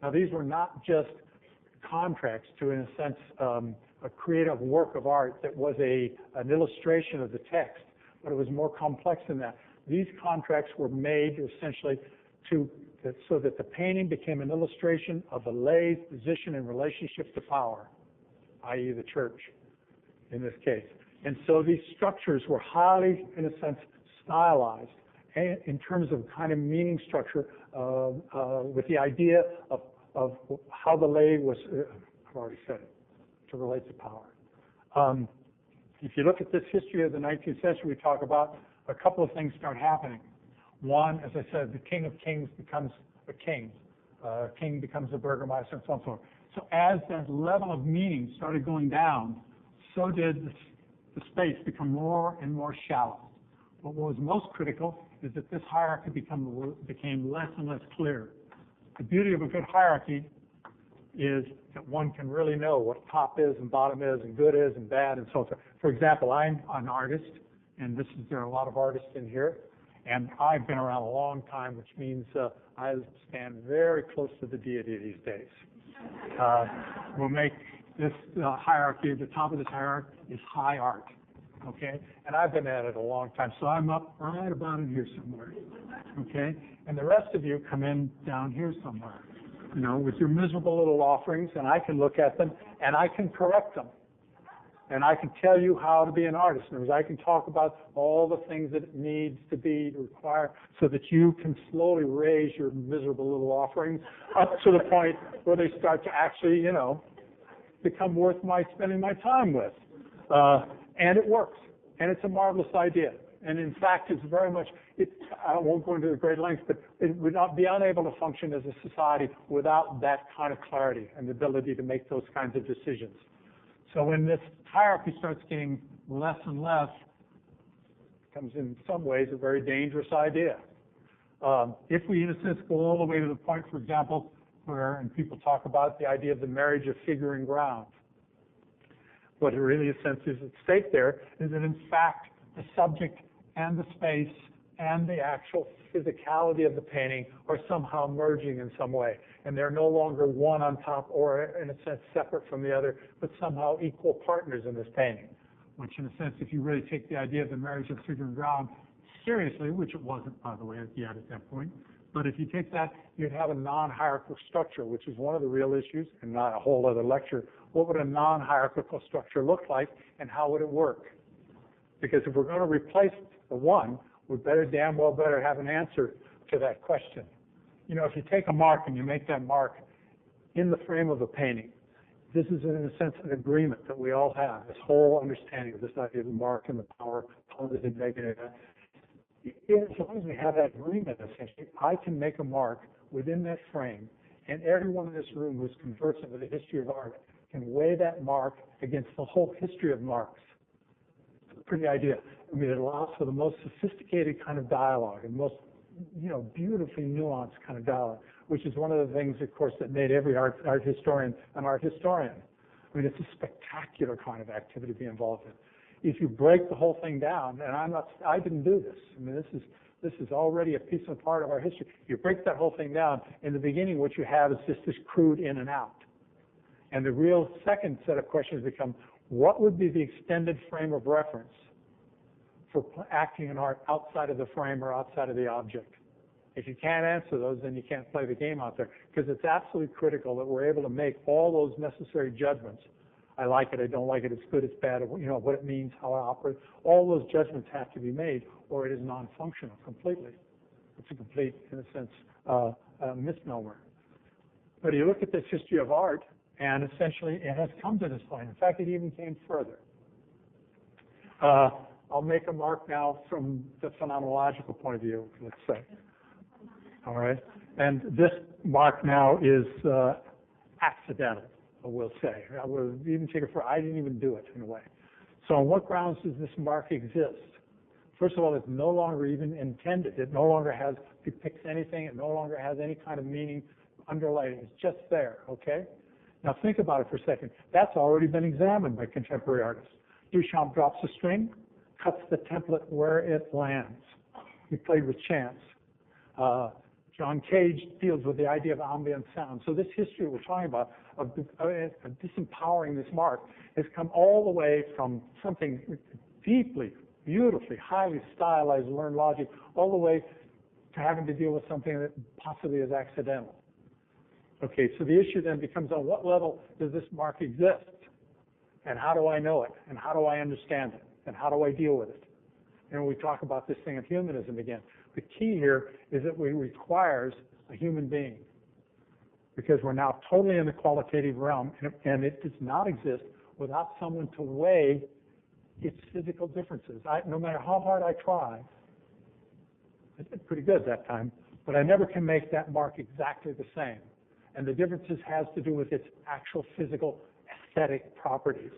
Now, these were not just contracts to, in a sense, a creative work of art that was an illustration of the text, but it was more complex than that. These contracts were made essentially so that the painting became an illustration of the lay's position in relationship to power, i.e. the church in this case. And so these structures were highly, in a sense, stylized in terms of kind of meaning structure with the idea of how the lay was, I've already said it, to relate to power. If you look at this history of the 19th century, we talk about a couple of things start happening. One, as I said, the king of kings becomes a king. King becomes a burgomaster, and so on and so forth. So as that level of meaning started going down, so did the space become more and more shallow. But what was most critical is that this hierarchy became less and less clear. The beauty of a good hierarchy is that one can really know what top is and bottom is and good is and bad and so on. For example, I'm an artist, and there are a lot of artists in here, and I've been around a long time, which means I stand very close to the deity these days. We'll make this hierarchy, the top of this hierarchy is high art, okay? And I've been at it a long time, so I'm up right about in here somewhere, okay? And the rest of you come in down here somewhere, with your miserable little offerings, and I can look at them, and I can correct them. And I can tell you how to be an artist. In other words, I can talk about all the things that it needs to be to require so that you can slowly raise your miserable little offerings up to the point where they start to actually, become worth spending my time with. And it works. And it's a marvelous idea. And in fact, it's very much, I won't go into the great lengths, but it would not be unable to function as a society without that kind of clarity and the ability to make those kinds of decisions. So when this hierarchy starts getting less and less, it becomes in some ways a very dangerous idea. If we, in a sense, go all the way to the point, for example, and people talk about the idea of the marriage of figure and ground, what it really, in a sense, is at stake there is that, in fact, the subject and the space and the actual physicality of the painting are somehow merging in some way. And they're no longer one on top or, in a sense, separate from the other, but somehow equal partners in this painting. Which, in a sense, if you really take the idea of the marriage of figure and ground seriously, which it wasn't, by the way, yet at that point, But if you take that, you'd have a non-hierarchical structure, which is one of the real issues, and not a whole other lecture. What would a non-hierarchical structure look like, and how would it work? Because if we're going to replace the one, we damn well better have an answer to that question. You know, if you take a mark and you make that mark in the frame of a painting, this is in a sense an agreement that we all have, this whole understanding of this idea of the mark and the power, positive, negative. As long as we have that agreement, essentially, I can make a mark within that frame, and everyone in this room who's conversant with the history of art can weigh that mark against the whole history of marks. It's a pretty idea. I mean, it allows for the most sophisticated kind of dialogue and most, you know, beautifully nuanced kind of dialogue, which is one of the things, of course, that made every art historian an art historian. I mean, it's a spectacular kind of activity to be involved in. If you break the whole thing down, and I didn't do this. I mean, this is already a piece of part of our history. You break that whole thing down, in the beginning what you have is just this crude in and out. And the real second set of questions become, what would be the extended frame of reference for acting in art outside of the frame or outside of the object? If you can't answer those, then you can't play the game out there, because it's absolutely critical that we're able to make all those necessary judgments. I like it, I don't like it, it's good, it's bad, you know, what it means, how it operates. All those judgments have to be made, or it is non-functional completely. It's a complete, in a sense, misnomer. But you look at this history of art, and essentially it has come to this point. In fact, it even came further. I'll make a mark now from the phenomenological point of view, let's say. All right? And this mark now is accidental, we'll say. I will even take it for, I didn't even do it in a way. So on what grounds does this mark exist? First of all, it's no longer even intended. It no longer depicts anything. It no longer has any kind of meaning underlying. It's just there, okay? Now think about it for a second. That's already been examined by contemporary artists. Duchamp drops a string, cuts the template where it lands. He played with chance. John Cage deals with the idea of ambient sound. So this history we're talking about of disempowering this mark has come all the way from something deeply, beautifully, highly stylized, learned logic, all the way to having to deal with something that possibly is accidental. Okay, so the issue then becomes, on what level does this mark exist? And how do I know it? And how do I understand it? And how do I deal with it? And we talk about this thing of humanism again. The key here is that it requires a human being, because we're now totally in the qualitative realm, and it does not exist without someone to weigh its physical differences. No matter how hard I try, I did pretty good that time, but I never can make that mark exactly the same. And the differences has to do with its actual physical aesthetic properties.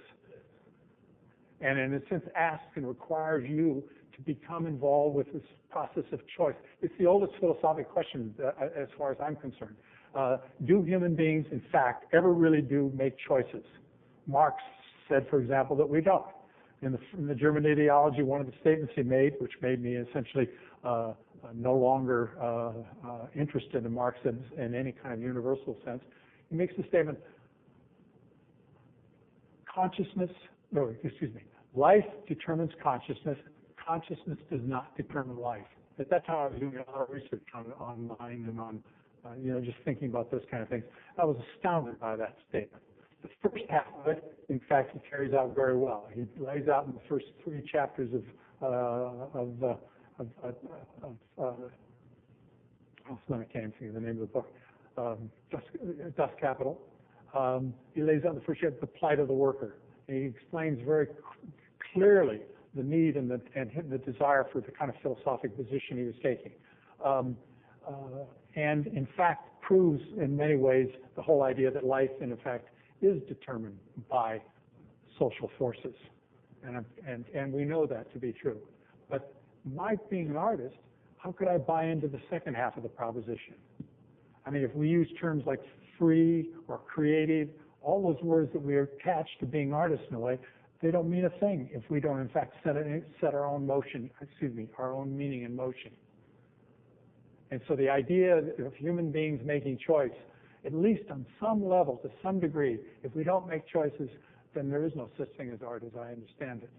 And in a sense, asks and requires you to become involved with this process of choice. It's the oldest philosophic question as far as I'm concerned. Do human beings, in fact, ever really do make choices? Marx said, for example, that we don't. In the German ideology, one of the statements he made, which made me essentially no longer interested in Marx in any kind of universal sense, he makes the statement, life determines consciousness. Consciousness does not determine life. At that time, I was doing a lot of research on mind and on, just thinking about those kind of things. I was astounded by that statement. The first half of it, in fact, he carries out very well. He lays out in the first 3 chapters I can't think of the name of the book, Dust Capital. He lays out in the first chapter the plight of the worker. And he explains very clearly the need and the desire for the kind of philosophic position he was taking. And in fact proves in many ways the whole idea that life, in effect, is determined by social forces. And we know that to be true. But my being an artist, how could I buy into the second half of the proposition? I mean, if we use terms like free or creative, all those words that we attach to being artists in a way, they don't mean a thing if we don't, in fact, set our own our own meaning in motion. And so the idea of human beings making choice, at least on some level, to some degree, if we don't make choices, then there is no such thing as art as I understand it.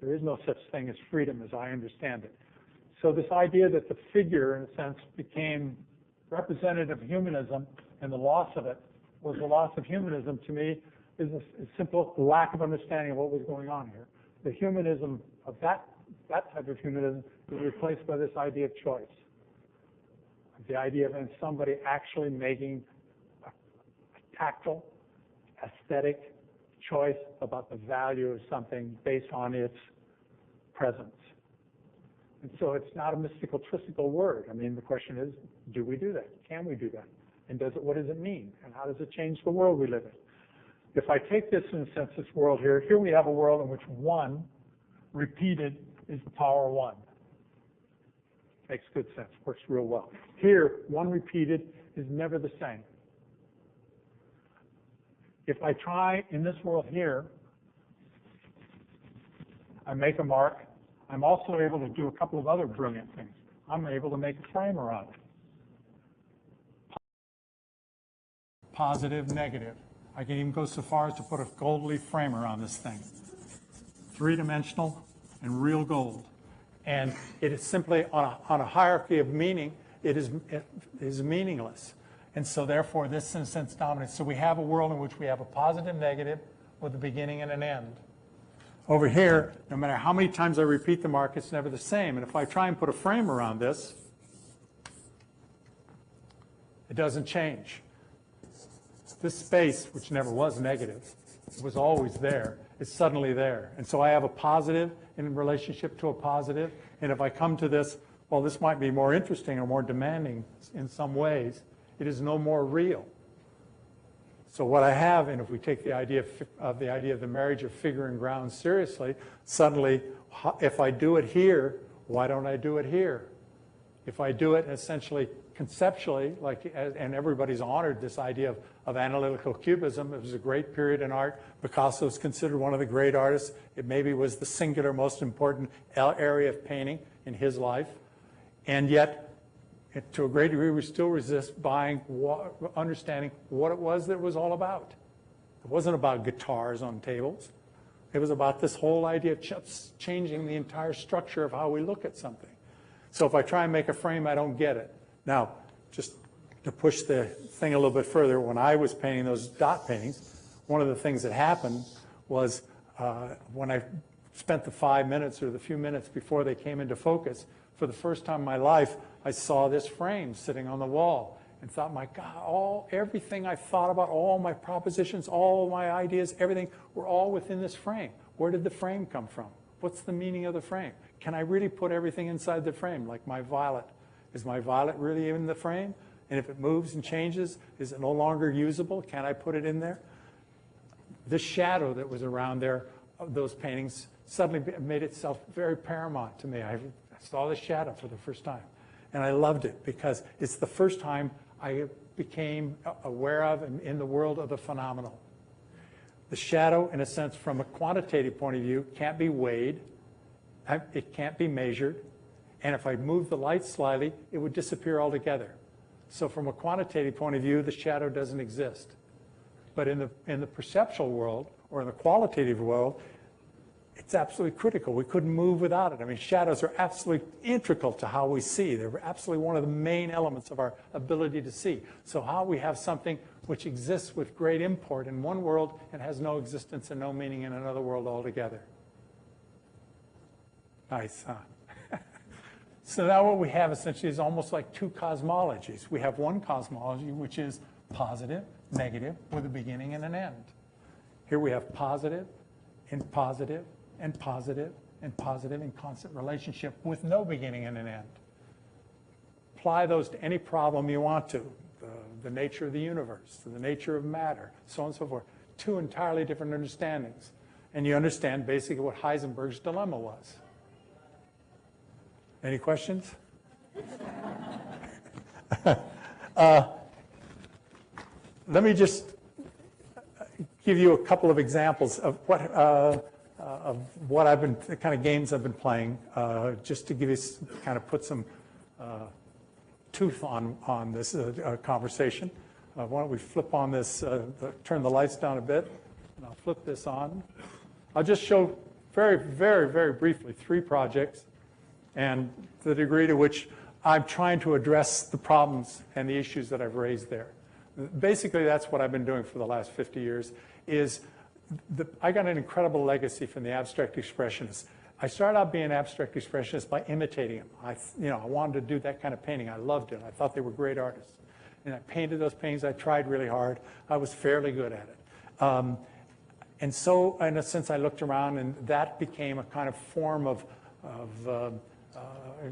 There is no such thing as freedom as I understand it. So this idea that the figure, in a sense, became representative humanism and the loss of it was the loss of humanism, to me, is a simple lack of understanding of what was going on here. The humanism of that type of humanism is replaced by this idea of choice. The idea of somebody actually making a tactile, aesthetic choice about the value of something based on its presence. And so it's not a mystical, tristical word. I mean, the question is, do we do that? Can we do that? And what does it mean? And how does it change the world we live in? If I take this, in a sense, this world here we have a world in which 1 repeated is the power of 1. Makes good sense, works real well. Here, 1 repeated is never the same. If I try in this world here, I make a mark, I'm also able to do a couple of other brilliant things. I'm able to make a frame around it. Positive, negative. I can even go so far as to put a gold leaf frame around this thing. 3-dimensional and real gold. And it is simply on a hierarchy of meaning, it is meaningless. And so therefore this in a sense dominates. So we have a world in which we have a positive, negative with a beginning and an end. Over here, no matter how many times I repeat the mark, it's never the same. And if I try and put a frame around this, it doesn't change. This space, which never was negative, was always there, is suddenly there. And so I have a positive in relationship to a positive. And if I come to this, well, this might be more interesting or more demanding in some ways, it is no more real. So what I have, and if we take the idea of the marriage of figure and ground seriously, suddenly, if I do it here, why don't I do it here? If I do it essentially conceptually, and everybody's honored this idea of analytical cubism. It was a great period in art. Picasso is considered one of the great artists. It maybe was the singular most important area of painting in his life. And yet, to a great degree, we still resist understanding what it was that it was all about. It wasn't about guitars on tables. It was about this whole idea of changing the entire structure of how we look at something. So if I try and make a frame, I don't get it. Now, just to push the thing a little bit further, when I was painting those dot paintings, one of the things that happened was when I spent the 5 minutes or the few minutes before they came into focus, for the first time in my life, I saw this frame sitting on the wall and thought, my God, everything I thought about, all my propositions, all my ideas, everything were all within this frame. Where did the frame come from? What's the meaning of the frame? Can I really put everything inside the frame, like my violet? Is my violet really in the frame? And if it moves and changes, is it no longer usable? Can I put it in there? The shadow that was around there of those paintings suddenly made itself very paramount to me. I saw the shadow for the first time. And I loved it because it's the first time I became aware of and in the world of the phenomenal. The shadow, in a sense, from a quantitative point of view, can't be weighed. It can't be measured. And if I move the light slightly, it would disappear altogether. So from a quantitative point of view, the shadow doesn't exist. But in the perceptual world, or in the qualitative world, it's absolutely critical. We couldn't move without it. I mean, shadows are absolutely integral to how we see. They're absolutely one of the main elements of our ability to see. So how we have something which exists with great import in one world and has no existence and no meaning in another world altogether. Nice, huh? So now what we have essentially is almost like two cosmologies. We have one cosmology which is positive, negative, with a beginning and an end. Here we have positive and positive and positive and positive in constant relationship with no beginning and an end. Apply those to any problem you want to, the nature of the universe, the nature of matter, so on and so forth. Two entirely different understandings. And you understand basically what Heisenberg's dilemma was. Any questions? Let me just give you a couple of examples of what I've been, the kind of games I've been playing, just to give you, kind of put some tooth on this conversation. Why don't we flip on this, turn the lights down a bit, and I'll flip this on. I'll just show very, very, very briefly 3 projects and the degree to which I'm trying to address the problems and the issues that I've raised there. Basically, that's what I've been doing for the last 50 years, I got an incredible legacy from the abstract expressionists. I started out being an abstract expressionist by imitating them. I wanted to do that kind of painting. I loved it. I thought they were great artists. And I painted those paintings. I tried really hard. I was fairly good at it. And so, in a sense, I looked around, and that became a kind of form of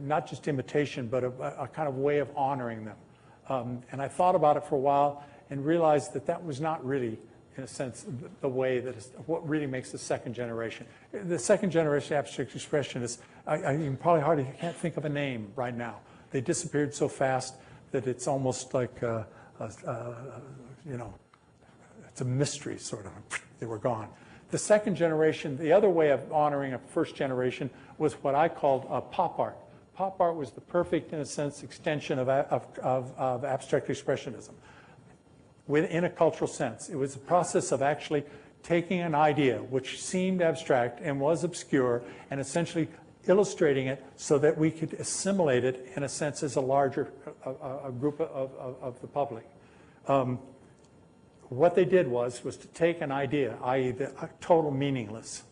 not just imitation, but a kind of way of honoring them. And I thought about it for a while and realized that that was not really, in a sense, the way that is what really makes the second generation. The second generation abstract expressionists, I probably can't think of a name right now. They disappeared so fast that it's almost like, it's a mystery, sort of. They were gone. The second generation, the other way of honoring a first generation was what I called pop art. Pop art was the perfect, in a sense, extension of abstract expressionism within a cultural sense. It was a process of actually taking an idea which seemed abstract and was obscure and essentially illustrating it so that we could assimilate it, in a sense, as a larger group of the public. What they did was to take an idea, i.e. the total meaningless,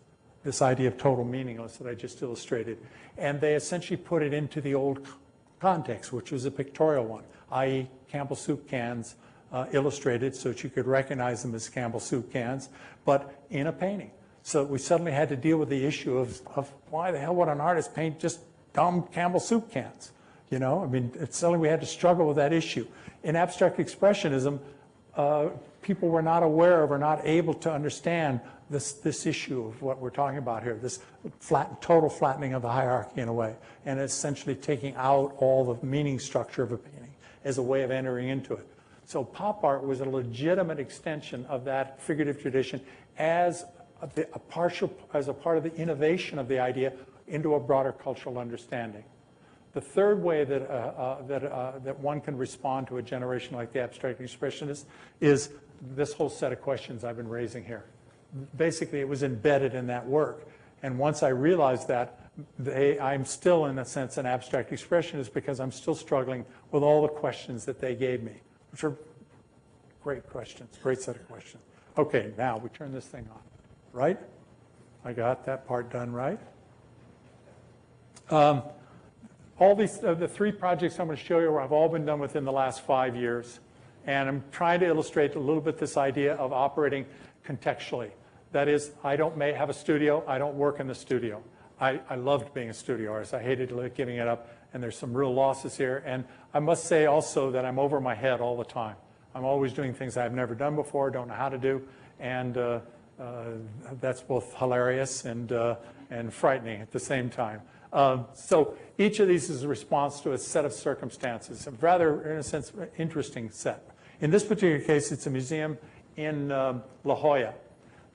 this idea of total meaningless that I just illustrated, and they essentially put it into the old context, which was a pictorial one, i.e. Campbell soup cans illustrated so that you could recognize them as Campbell soup cans, but in a painting. So we suddenly had to deal with the issue of why the hell would an artist paint just dumb Campbell soup cans? You know, I mean, suddenly we had to struggle with that issue. In abstract expressionism, people were not aware of or not able to understand this issue of what we're talking about here, this total flattening of the hierarchy in a way, and essentially taking out all the meaning structure of a painting as a way of entering into it. So pop art was a legitimate extension of that figurative tradition as a part of the innovation of the idea into a broader cultural understanding. The third way that one can respond to a generation like the abstract expressionists is this whole set of questions I've been raising here. Basically, it was embedded in that work. And once I realized that, I'm still, in a sense, an abstract expressionist because I'm still struggling with all the questions that they gave me, which are great questions, great set of questions. Okay, now we turn this thing on, right? I got that part done right. All these, the three projects I'm going to show you have all been done within the last 5 years. And I'm trying to illustrate a little bit this idea of operating contextually. That is, I don't have a studio. I don't work in the studio. I loved being a studio artist. I hated giving it up. And there's some real losses here. And I must say also that I'm over my head all the time. I'm always doing things I've never done before, don't know how to do. And that's both hilarious and frightening at the same time. So each of these is a response to a set of circumstances, a rather, in a sense, interesting set. In this particular case, it's a museum in La Jolla.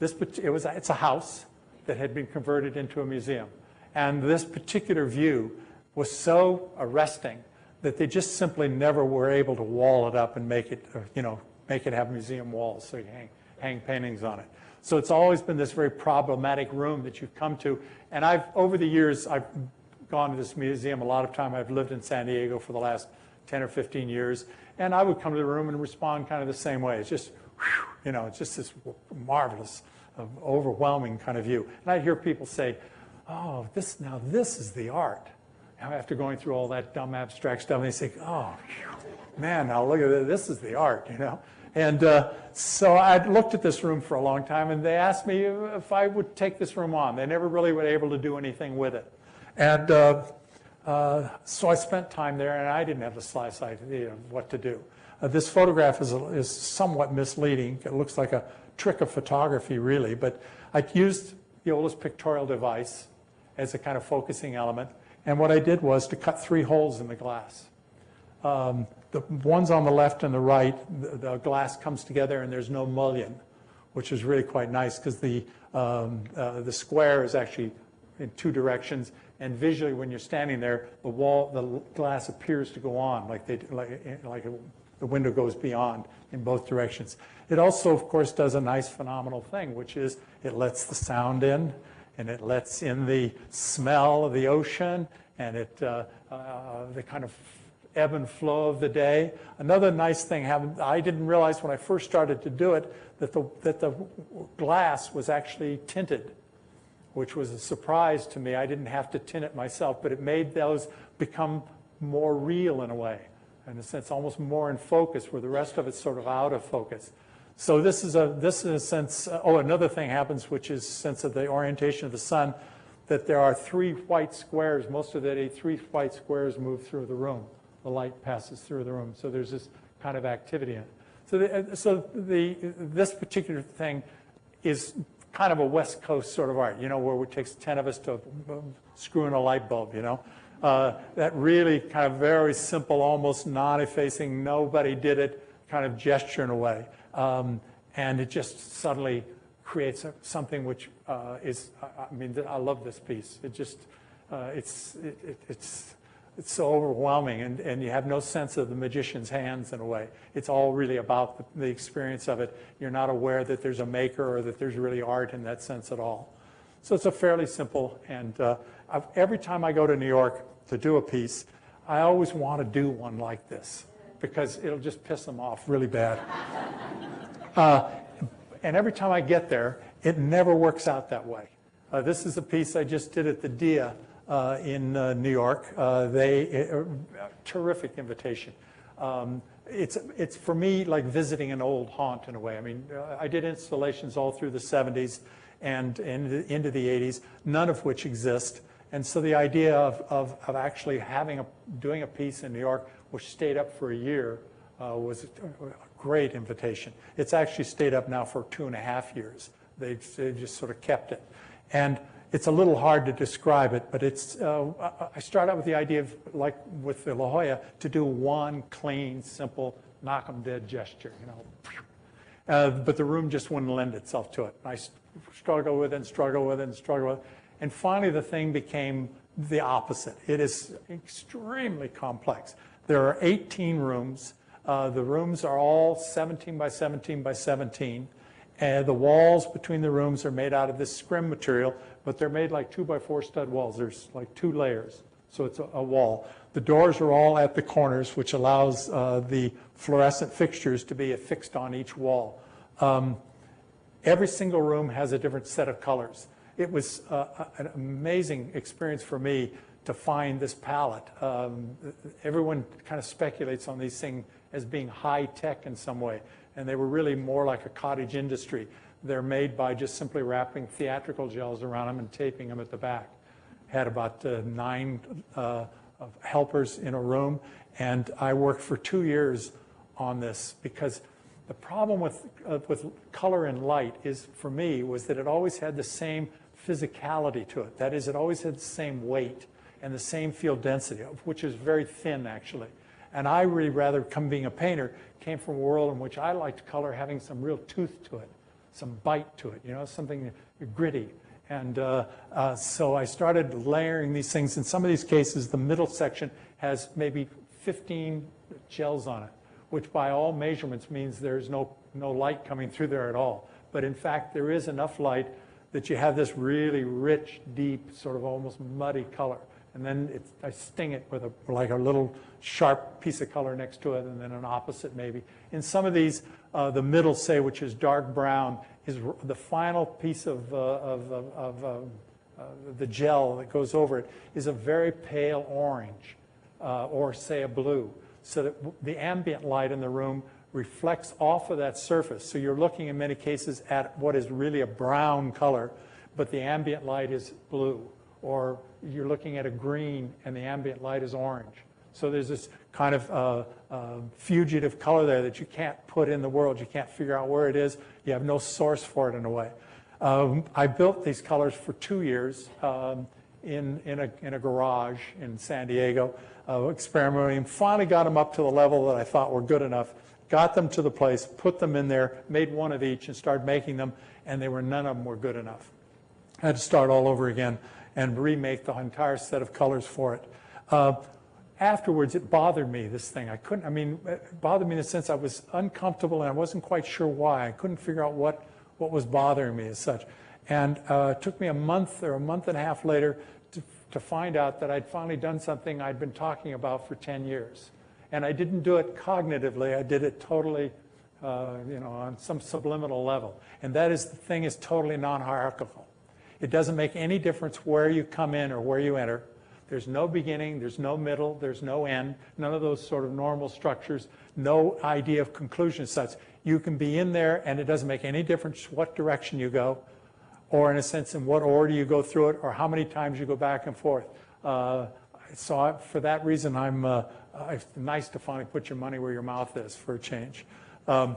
It's a house that had been converted into a museum. And this particular view was so arresting that they just simply never were able to wall it up and make it have museum walls so you hang paintings on it. So it's always been this very problematic room that you've come to. And over the years, I've gone to this museum a lot of time. I've lived in San Diego for the last 10 or 15 years. And I would come to the room and respond kind of the same way. It's just, it's just this marvelous, overwhelming kind of view. And I'd hear people say, oh, this is the art. After going through all that dumb abstract stuff, and they say, oh, man, now look at this is the art, And so I looked at this room for a long time, and they asked me if I would take this room on. They never really were able to do anything with it. And so I spent time there, and I didn't have the slightest idea of what to do. This photograph is somewhat misleading. It looks like a trick of photography, really, but I used the oldest pictorial device as a kind of focusing element. And what I did was to cut 3 holes in the glass. The ones on the left and the right, the glass comes together and there's no mullion, which is really quite nice because the square is actually in 2 directions, and visually when you're standing there, the glass appears to go on like the window goes beyond in both directions. It also, of course, does a nice phenomenal thing, which is it lets the sound in, and it lets in the smell of the ocean, and the kind of ebb and flow of the day. Another nice thing happened. I didn't realize when I first started to do it that the glass was actually tinted, which was a surprise to me. I didn't have to tint it myself, but it made those become more real in a way, in a sense, almost more in focus, where the rest of it's sort of out of focus. So this is a sense. Another thing happens, which is sense of the orientation of the sun, that there are 3 white squares. Most of the day, 3 white squares move through the room. The light passes through the room, so there's this kind of activity in it. So this particular thing is kind of a West Coast sort of art, where it takes 10 of us to screw in a light bulb, that really kind of very simple, almost non-effacing, nobody did it kind of gesture in a way. And it just suddenly creates something which is, I love this piece. It just, it's so overwhelming, and you have no sense of the magician's hands in a way. It's all really about the experience of it. You're not aware that there's a maker or that there's really art in that sense at all. So it's a fairly simple, and every time I go to New York to do a piece, I always want to do one like this, because it'll just piss them off really bad. And every time I get there, it never works out that way. This is a piece I just did at the DIA in New York. Terrific invitation. It's for me like visiting an old haunt in a way. I did installations all through the 70s and into the 80s, none of which exist. And so the idea of actually doing a piece in New York, which stayed up for a year, was a great invitation. It's actually stayed up now for 2.5 years. They just sort of kept it. And it's a little hard to describe it, but it's. I started out with the idea of, like with the La Jolla, to do one clean, simple, knock 'em dead gesture, But the room just wouldn't lend itself to it. I struggled with it and struggled with it and struggled with it. And finally, the thing became the opposite. It is extremely complex. There are 18 rooms. The rooms are all 17 by 17 by 17. And the walls between the rooms are made out of this scrim material, but they're made like 2x4 stud walls. There's like 2 layers, so it's a wall. The doors are all at the corners, which allows the fluorescent fixtures to be affixed on each wall. Every single room has a different set of colors. It was an amazing experience for me to find this palette. Everyone kind of speculates on these things as being high-tech in some way, and they were really more like a cottage industry. They're made by just simply wrapping theatrical gels around them and taping them at the back. Had about 9 helpers in a room, and I worked for 2 years on this, because the problem with color and light is, for me, was that it always had the same physicality to it. That is, it always had the same weight and the same field density, which is very thin, actually. And I really rather, being a painter, came from a world in which I liked color having some real tooth to it, some bite to it, something gritty. And so I started layering these things. In some of these cases, the middle section has maybe 15 gels on it, which by all measurements means there's no light coming through there at all. But in fact, there is enough light that you have this really rich, deep, sort of almost muddy color. And then I sting it with like a little sharp piece of color next to it, and then an opposite maybe. In some of these, the middle, say, which is dark brown, is the final piece of the gel that goes over it is a very pale orange, or say a blue, so that the ambient light in the room reflects off of that surface. So you're looking in many cases at what is really a brown color, but the ambient light is blue. Or you're looking at a green and the ambient light is orange. So there's this kind of fugitive color there that you can't put in the world. You can't figure out where it is. You have no source for it in a way. I built these colors for 2 years in a garage in San Diego, experimenting. Finally got them up to the level that I thought were good enough. Got them to the place, put them in there, made one of each and started making them, and none of them were good enough. I had to start all over again and remake the entire set of colors for it. Afterwards, it bothered me, this thing. It bothered me in the sense I was uncomfortable and I wasn't quite sure why. I couldn't figure out what was bothering me as such. And it took me a month or a month and a half later to find out that I'd finally done something I'd been talking about for 10 years. And I didn't do it cognitively, I did it totally, on some subliminal level. And that is, the thing is totally non-hierarchical. It doesn't make any difference where you come in or where you enter. There's no beginning, there's no middle, there's no end, none of those sort of normal structures, no idea of conclusion as such. You can be in there and it doesn't make any difference what direction you go, or in a sense in what order you go through it, or how many times you go back and forth. For that reason, it's nice to finally put your money where your mouth is for a change. I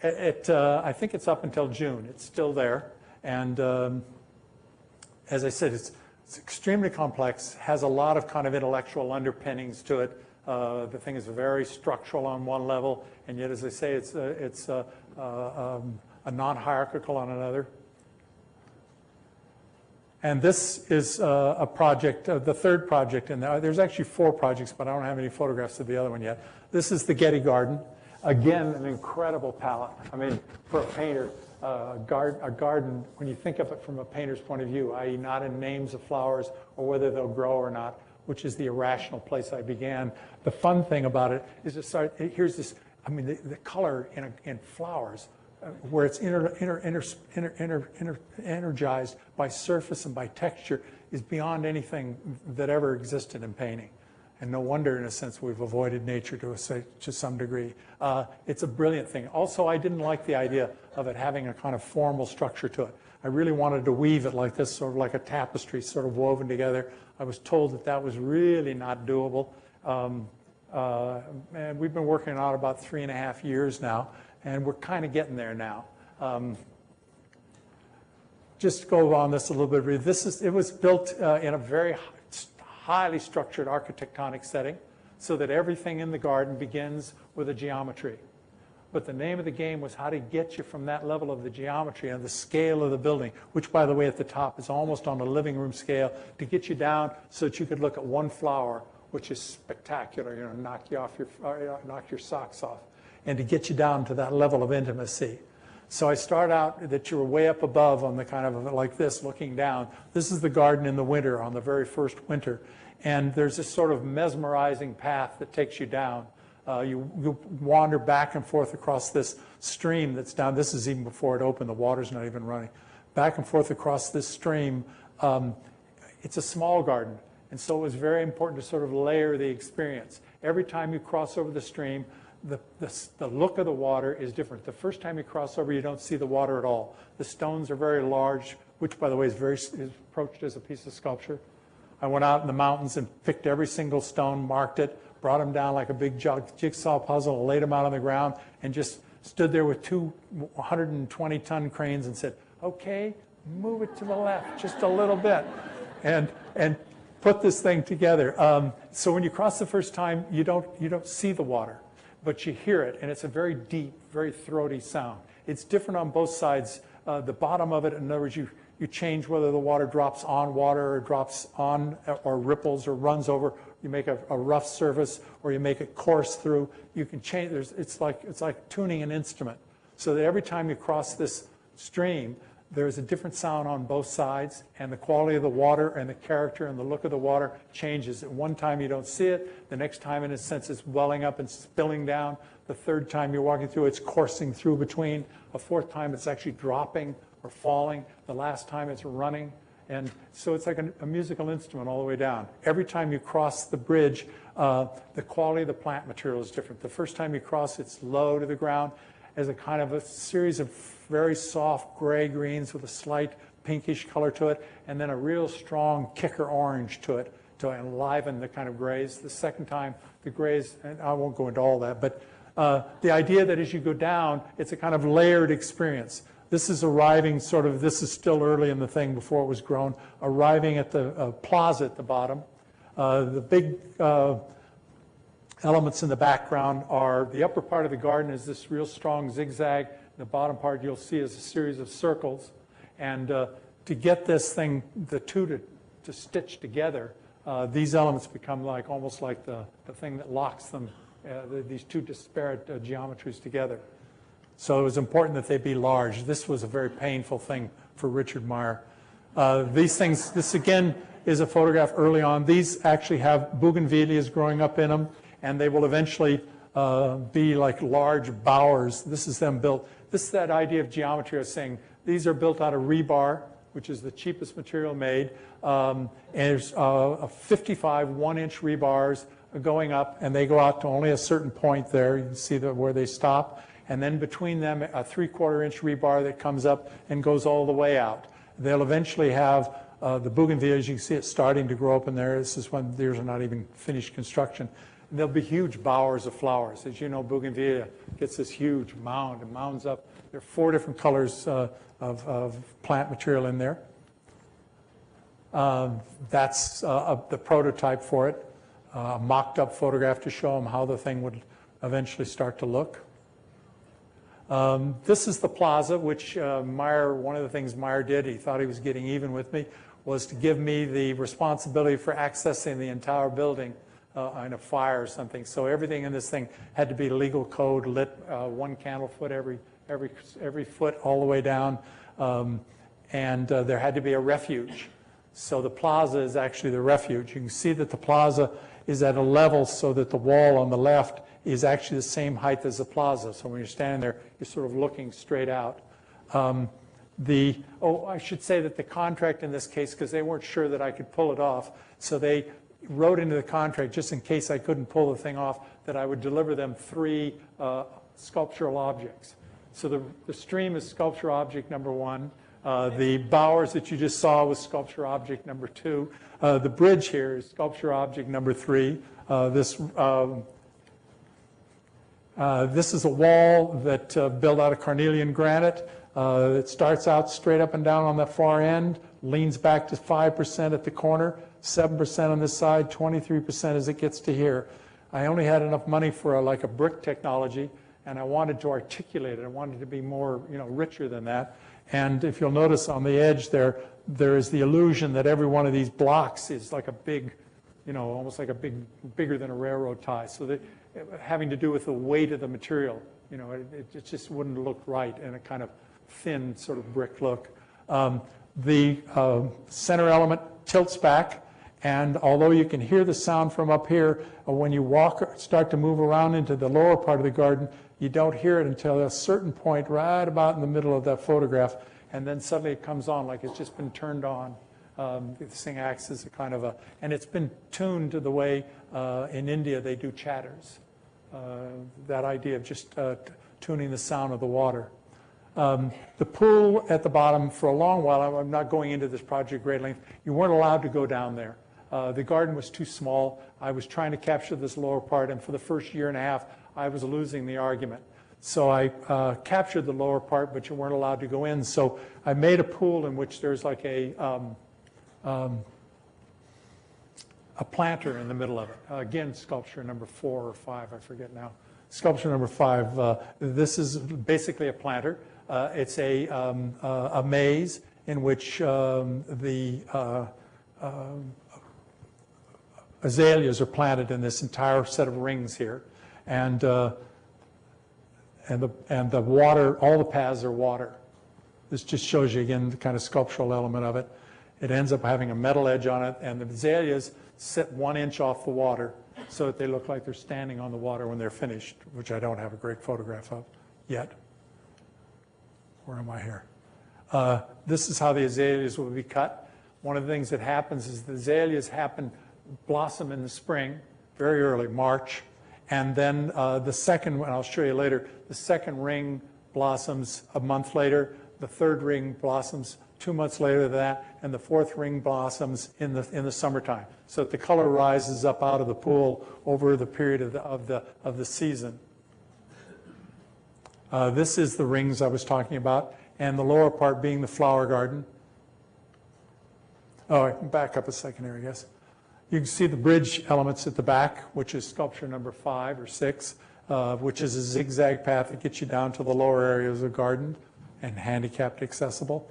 think it's up until June. It's still there. And as I said, it's extremely complex, has a lot of kind of intellectual underpinnings to it. The thing is very structural on one level, and yet, as I say, it's a non-hierarchical on another. And this is a project, the third project in there. There's actually 4 projects, but I don't have any photographs of the other one yet. This is the Getty Garden. Again, an incredible palette. I mean, for a painter, a garden, when you think of it from a painter's point of view, i.e. not in names of flowers or whether they'll grow or not, which is the irrational place I began. The fun thing about it is to start, here's this, I mean, the color in flowers, where it's energized by surface and by texture, is beyond anything that ever existed in painting. And no wonder, in a sense, we've avoided nature to some degree. It's a brilliant thing. Also, I didn't like the idea of it having a kind of formal structure to it. I really wanted to weave it like this, sort of like a tapestry, sort of woven together. I was told that that was really not doable. And we've been working on it about 3.5 years now, and we're kind of getting there now. Just to go on this a little bit. It was built in a very highly structured architectonic setting, so that everything in the garden begins with a geometry. But the name of the game was how to get you from that level of the geometry and the scale of the building, which, by the way, at the top is almost on a living room scale, to get you down so that you could look at one flower, which is spectacular, knock your socks off, and to get you down to that level of intimacy. So I start out that you're way up above on the kind of like this, looking down. This is the garden in the winter, on the very first winter. And there's this sort of mesmerizing path that takes you down. You wander back and forth across this stream that's down. This is even before it opened. The water's not even running. Back and forth across this stream. It's a small garden. And so it was very important to sort of layer the experience. Every time you cross over the stream, the look of the water is different. The first time you cross over, you don't see the water at all. The stones are very large, which, by the way, is approached as a piece of sculpture. I went out in the mountains and picked every single stone, marked it, brought them down like a big jigsaw puzzle, laid them out on the ground, and just stood there with 2 120-ton cranes and said, okay, move it to the left just a little bit, and put this thing together. So when you cross the first time, you don't see the water, but you hear it, and it's a very deep, very throaty sound. It's different on both sides. The bottom of it, in other words, you change whether the water drops on water or drops on or ripples or runs over. You make a rough surface or you make it course through. You can change. It's like tuning an instrument, so that every time you cross this stream, there's a different sound on both sides, and the quality of the water and the character and the look of the water changes. At one time you don't see it. The next time, in a sense, it's welling up and spilling down. The third time you're walking through, it's coursing through between. A fourth time, it's actually dropping or falling. The last time, it's running. And so it's like a musical instrument all the way down. Every time you cross the bridge, the quality of the plant material is different. The first time you cross, it's low to the ground as a kind of a series of very soft gray greens with a slight pinkish color to it, and then a real strong kicker orange to it to enliven the kind of grays. The second time, the grays, and I won't go into all that, but the idea that as you go down, it's a kind of layered experience. This is arriving sort of, this is still early in the thing before it was grown, arriving at the plaza at the bottom. The big elements in the background are, the upper part of the garden is this real strong zigzag. The bottom part you'll see is a series of circles. And to get this thing, the two to stitch together, these elements become like almost like the thing that locks them, these two disparate geometries together. So it was important that they be large. This was a very painful thing for Richard Meyer. These things, this again is a photograph early on. These actually have bougainvilleas growing up in them, and they will eventually be like large bowers. This is them built. This is that idea of geometry I was saying. These are built out of rebar, which is the cheapest material made. And there's 55 one-inch rebars going up, and they go out to only a certain point there. You can see where they stop. And then between them, a 3/4-inch rebar that comes up and goes all the way out. They'll eventually have the bougainvilleas. You can see it starting to grow up in there. This is when theirs are not even finished construction. And there'll be huge bowers of flowers. As you know, bougainvillea gets this huge mound and mounds up. There are 4 different colors of plant material in there. That's the prototype for it, a mocked-up photograph to show them how the thing would eventually start to look. This is the plaza, which one of the things Meyer did, he thought he was getting even with me, was to give me the responsibility for accessing the entire building in a fire or something. So everything in this thing had to be legal code, lit 1 candle foot every foot all the way down, and there had to be a refuge. So the plaza is actually the refuge. You can see that the plaza is at a level so that the wall on the left is actually the same height as the plaza. So when you're standing there, you're sort of looking straight out. I should say that the contract in this case, because they weren't sure that I could pull it off, so they wrote into the contract, just in case I couldn't pull the thing off, that I would deliver them 3 sculptural objects. So the stream is sculpture object number 1. The bowers that you just saw was sculpture object number 2. The bridge here is sculpture object number 3. This is a wall that built out of carnelian granite. It starts out straight up and down on the far end, leans back to 5% at the corner, 7% on this side, 23% as it gets to here. I only had enough money for like a brick technology, and I wanted to articulate it. I wanted to be more, richer than that. And if you'll notice on the edge there is the illusion that every one of these blocks is like a big, almost like bigger than a railroad tie. So that having to do with the weight of the material, it just wouldn't look right in a kind of thin sort of brick look. The center element tilts back, and although you can hear the sound from up here, when you start to move around into the lower part of the garden, you don't hear it until a certain point right about in the middle of that photograph, and then suddenly it comes on like it's just been turned on. This thing acts as a kind of and it's been tuned to the way in India they do chatters. That idea of just tuning the sound of the water. The pool at the bottom, for a long while, I'm not going into this project at great length, you weren't allowed to go down there. The garden was too small. I was trying to capture this lower part, and for the first year and a half, I was losing the argument. So I captured the lower part, but you weren't allowed to go in. So I made a pool in which there's like a planter in the middle of it. Again, sculpture number 4 or 5, I forget now. Sculpture number 5, this is basically a planter. It's a maze in which the azaleas are planted in this entire set of rings here, and the water, all the paths are water. This just shows you again the kind of sculptural element of it. It ends up having a metal edge on it, and the azaleas sit 1 inch off the water so that they look like they're standing on the water when they're finished, which I don't have a great photograph of yet. Where am I here? This is how the azaleas will be cut. One of the things that happens is the azaleas blossom in the spring, very early, March, and then the second one, I'll show you later, the second ring blossoms a month later, the third ring blossoms 2 months later than that, and the fourth ring blossoms in the summertime. So that the color rises up out of the pool over the period of the season. This is the rings I was talking about, and the lower part being the flower garden. Oh, I can back up a second here, I guess. You can see the bridge elements at the back, which is sculpture number 5 or 6, which is a zigzag path that gets you down to the lower areas of the garden and handicapped accessible.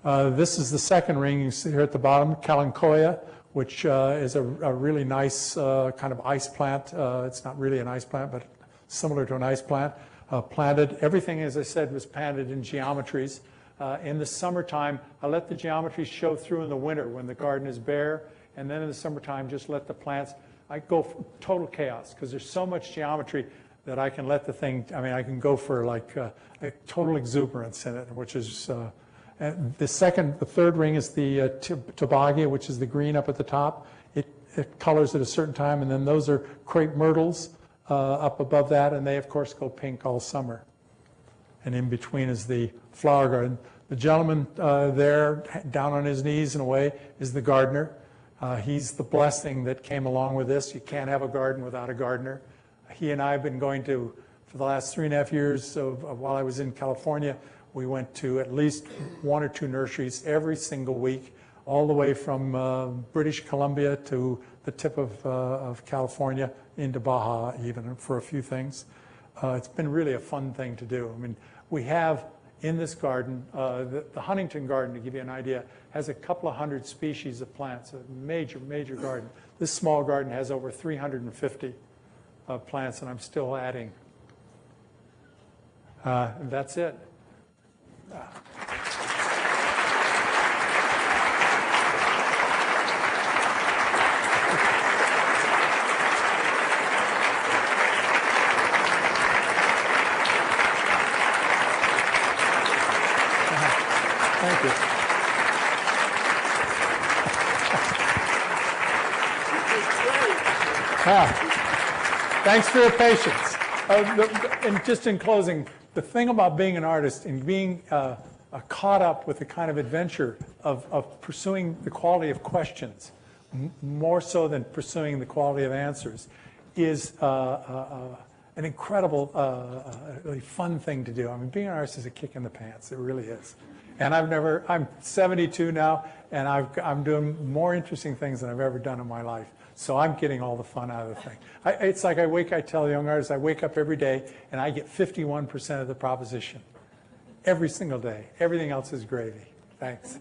This is the second ring you see here at the bottom, Kalanchoe, which is a really nice kind of ice plant. It's not really an ice plant, but similar to an ice plant. Planted, everything, as I said, was planted in geometries. In the summertime, I let the geometry show through in the winter when the garden is bare, and then in the summertime, just let the plants, I go for total chaos, because there's so much geometry that I can let the thing, I mean, I can go for like a total exuberance in it, which is, and the third ring is the tabagia, which is the green up at the top. It colors at a certain time, and then those are crepe myrtles up above that, and they, of course, go pink all summer. And in between is the flower garden. The gentleman there, down on his knees in a way, is the gardener. He's the blessing that came along with this. You can't have a garden without a gardener. He and I have been going to, for the last 3.5 years while I was in California, we went to at least 1 or 2 nurseries every single week, all the way from British Columbia to the tip of California, into Baja even, for a few things. It's been really a fun thing to do. I mean, we have in this garden, the Huntington Garden, to give you an idea, has a couple of hundred species of plants, a major, major garden. This small garden has over 350 plants, and I'm still adding. That's it. Thank you. Thanks for your patience. And just in closing, the thing about being an artist and being caught up with the kind of adventure of pursuing the quality of questions, more so than pursuing the quality of answers, is an incredible, really fun thing to do. I mean, being an artist is a kick in the pants. It really is. And I'm 72 now, and I'm doing more interesting things than I've ever done in my life. So I'm getting all the fun out of the thing. It's like I tell young artists, I wake up every day and I get 51% of the proposition. Every single day. Everything else is gravy. Thanks.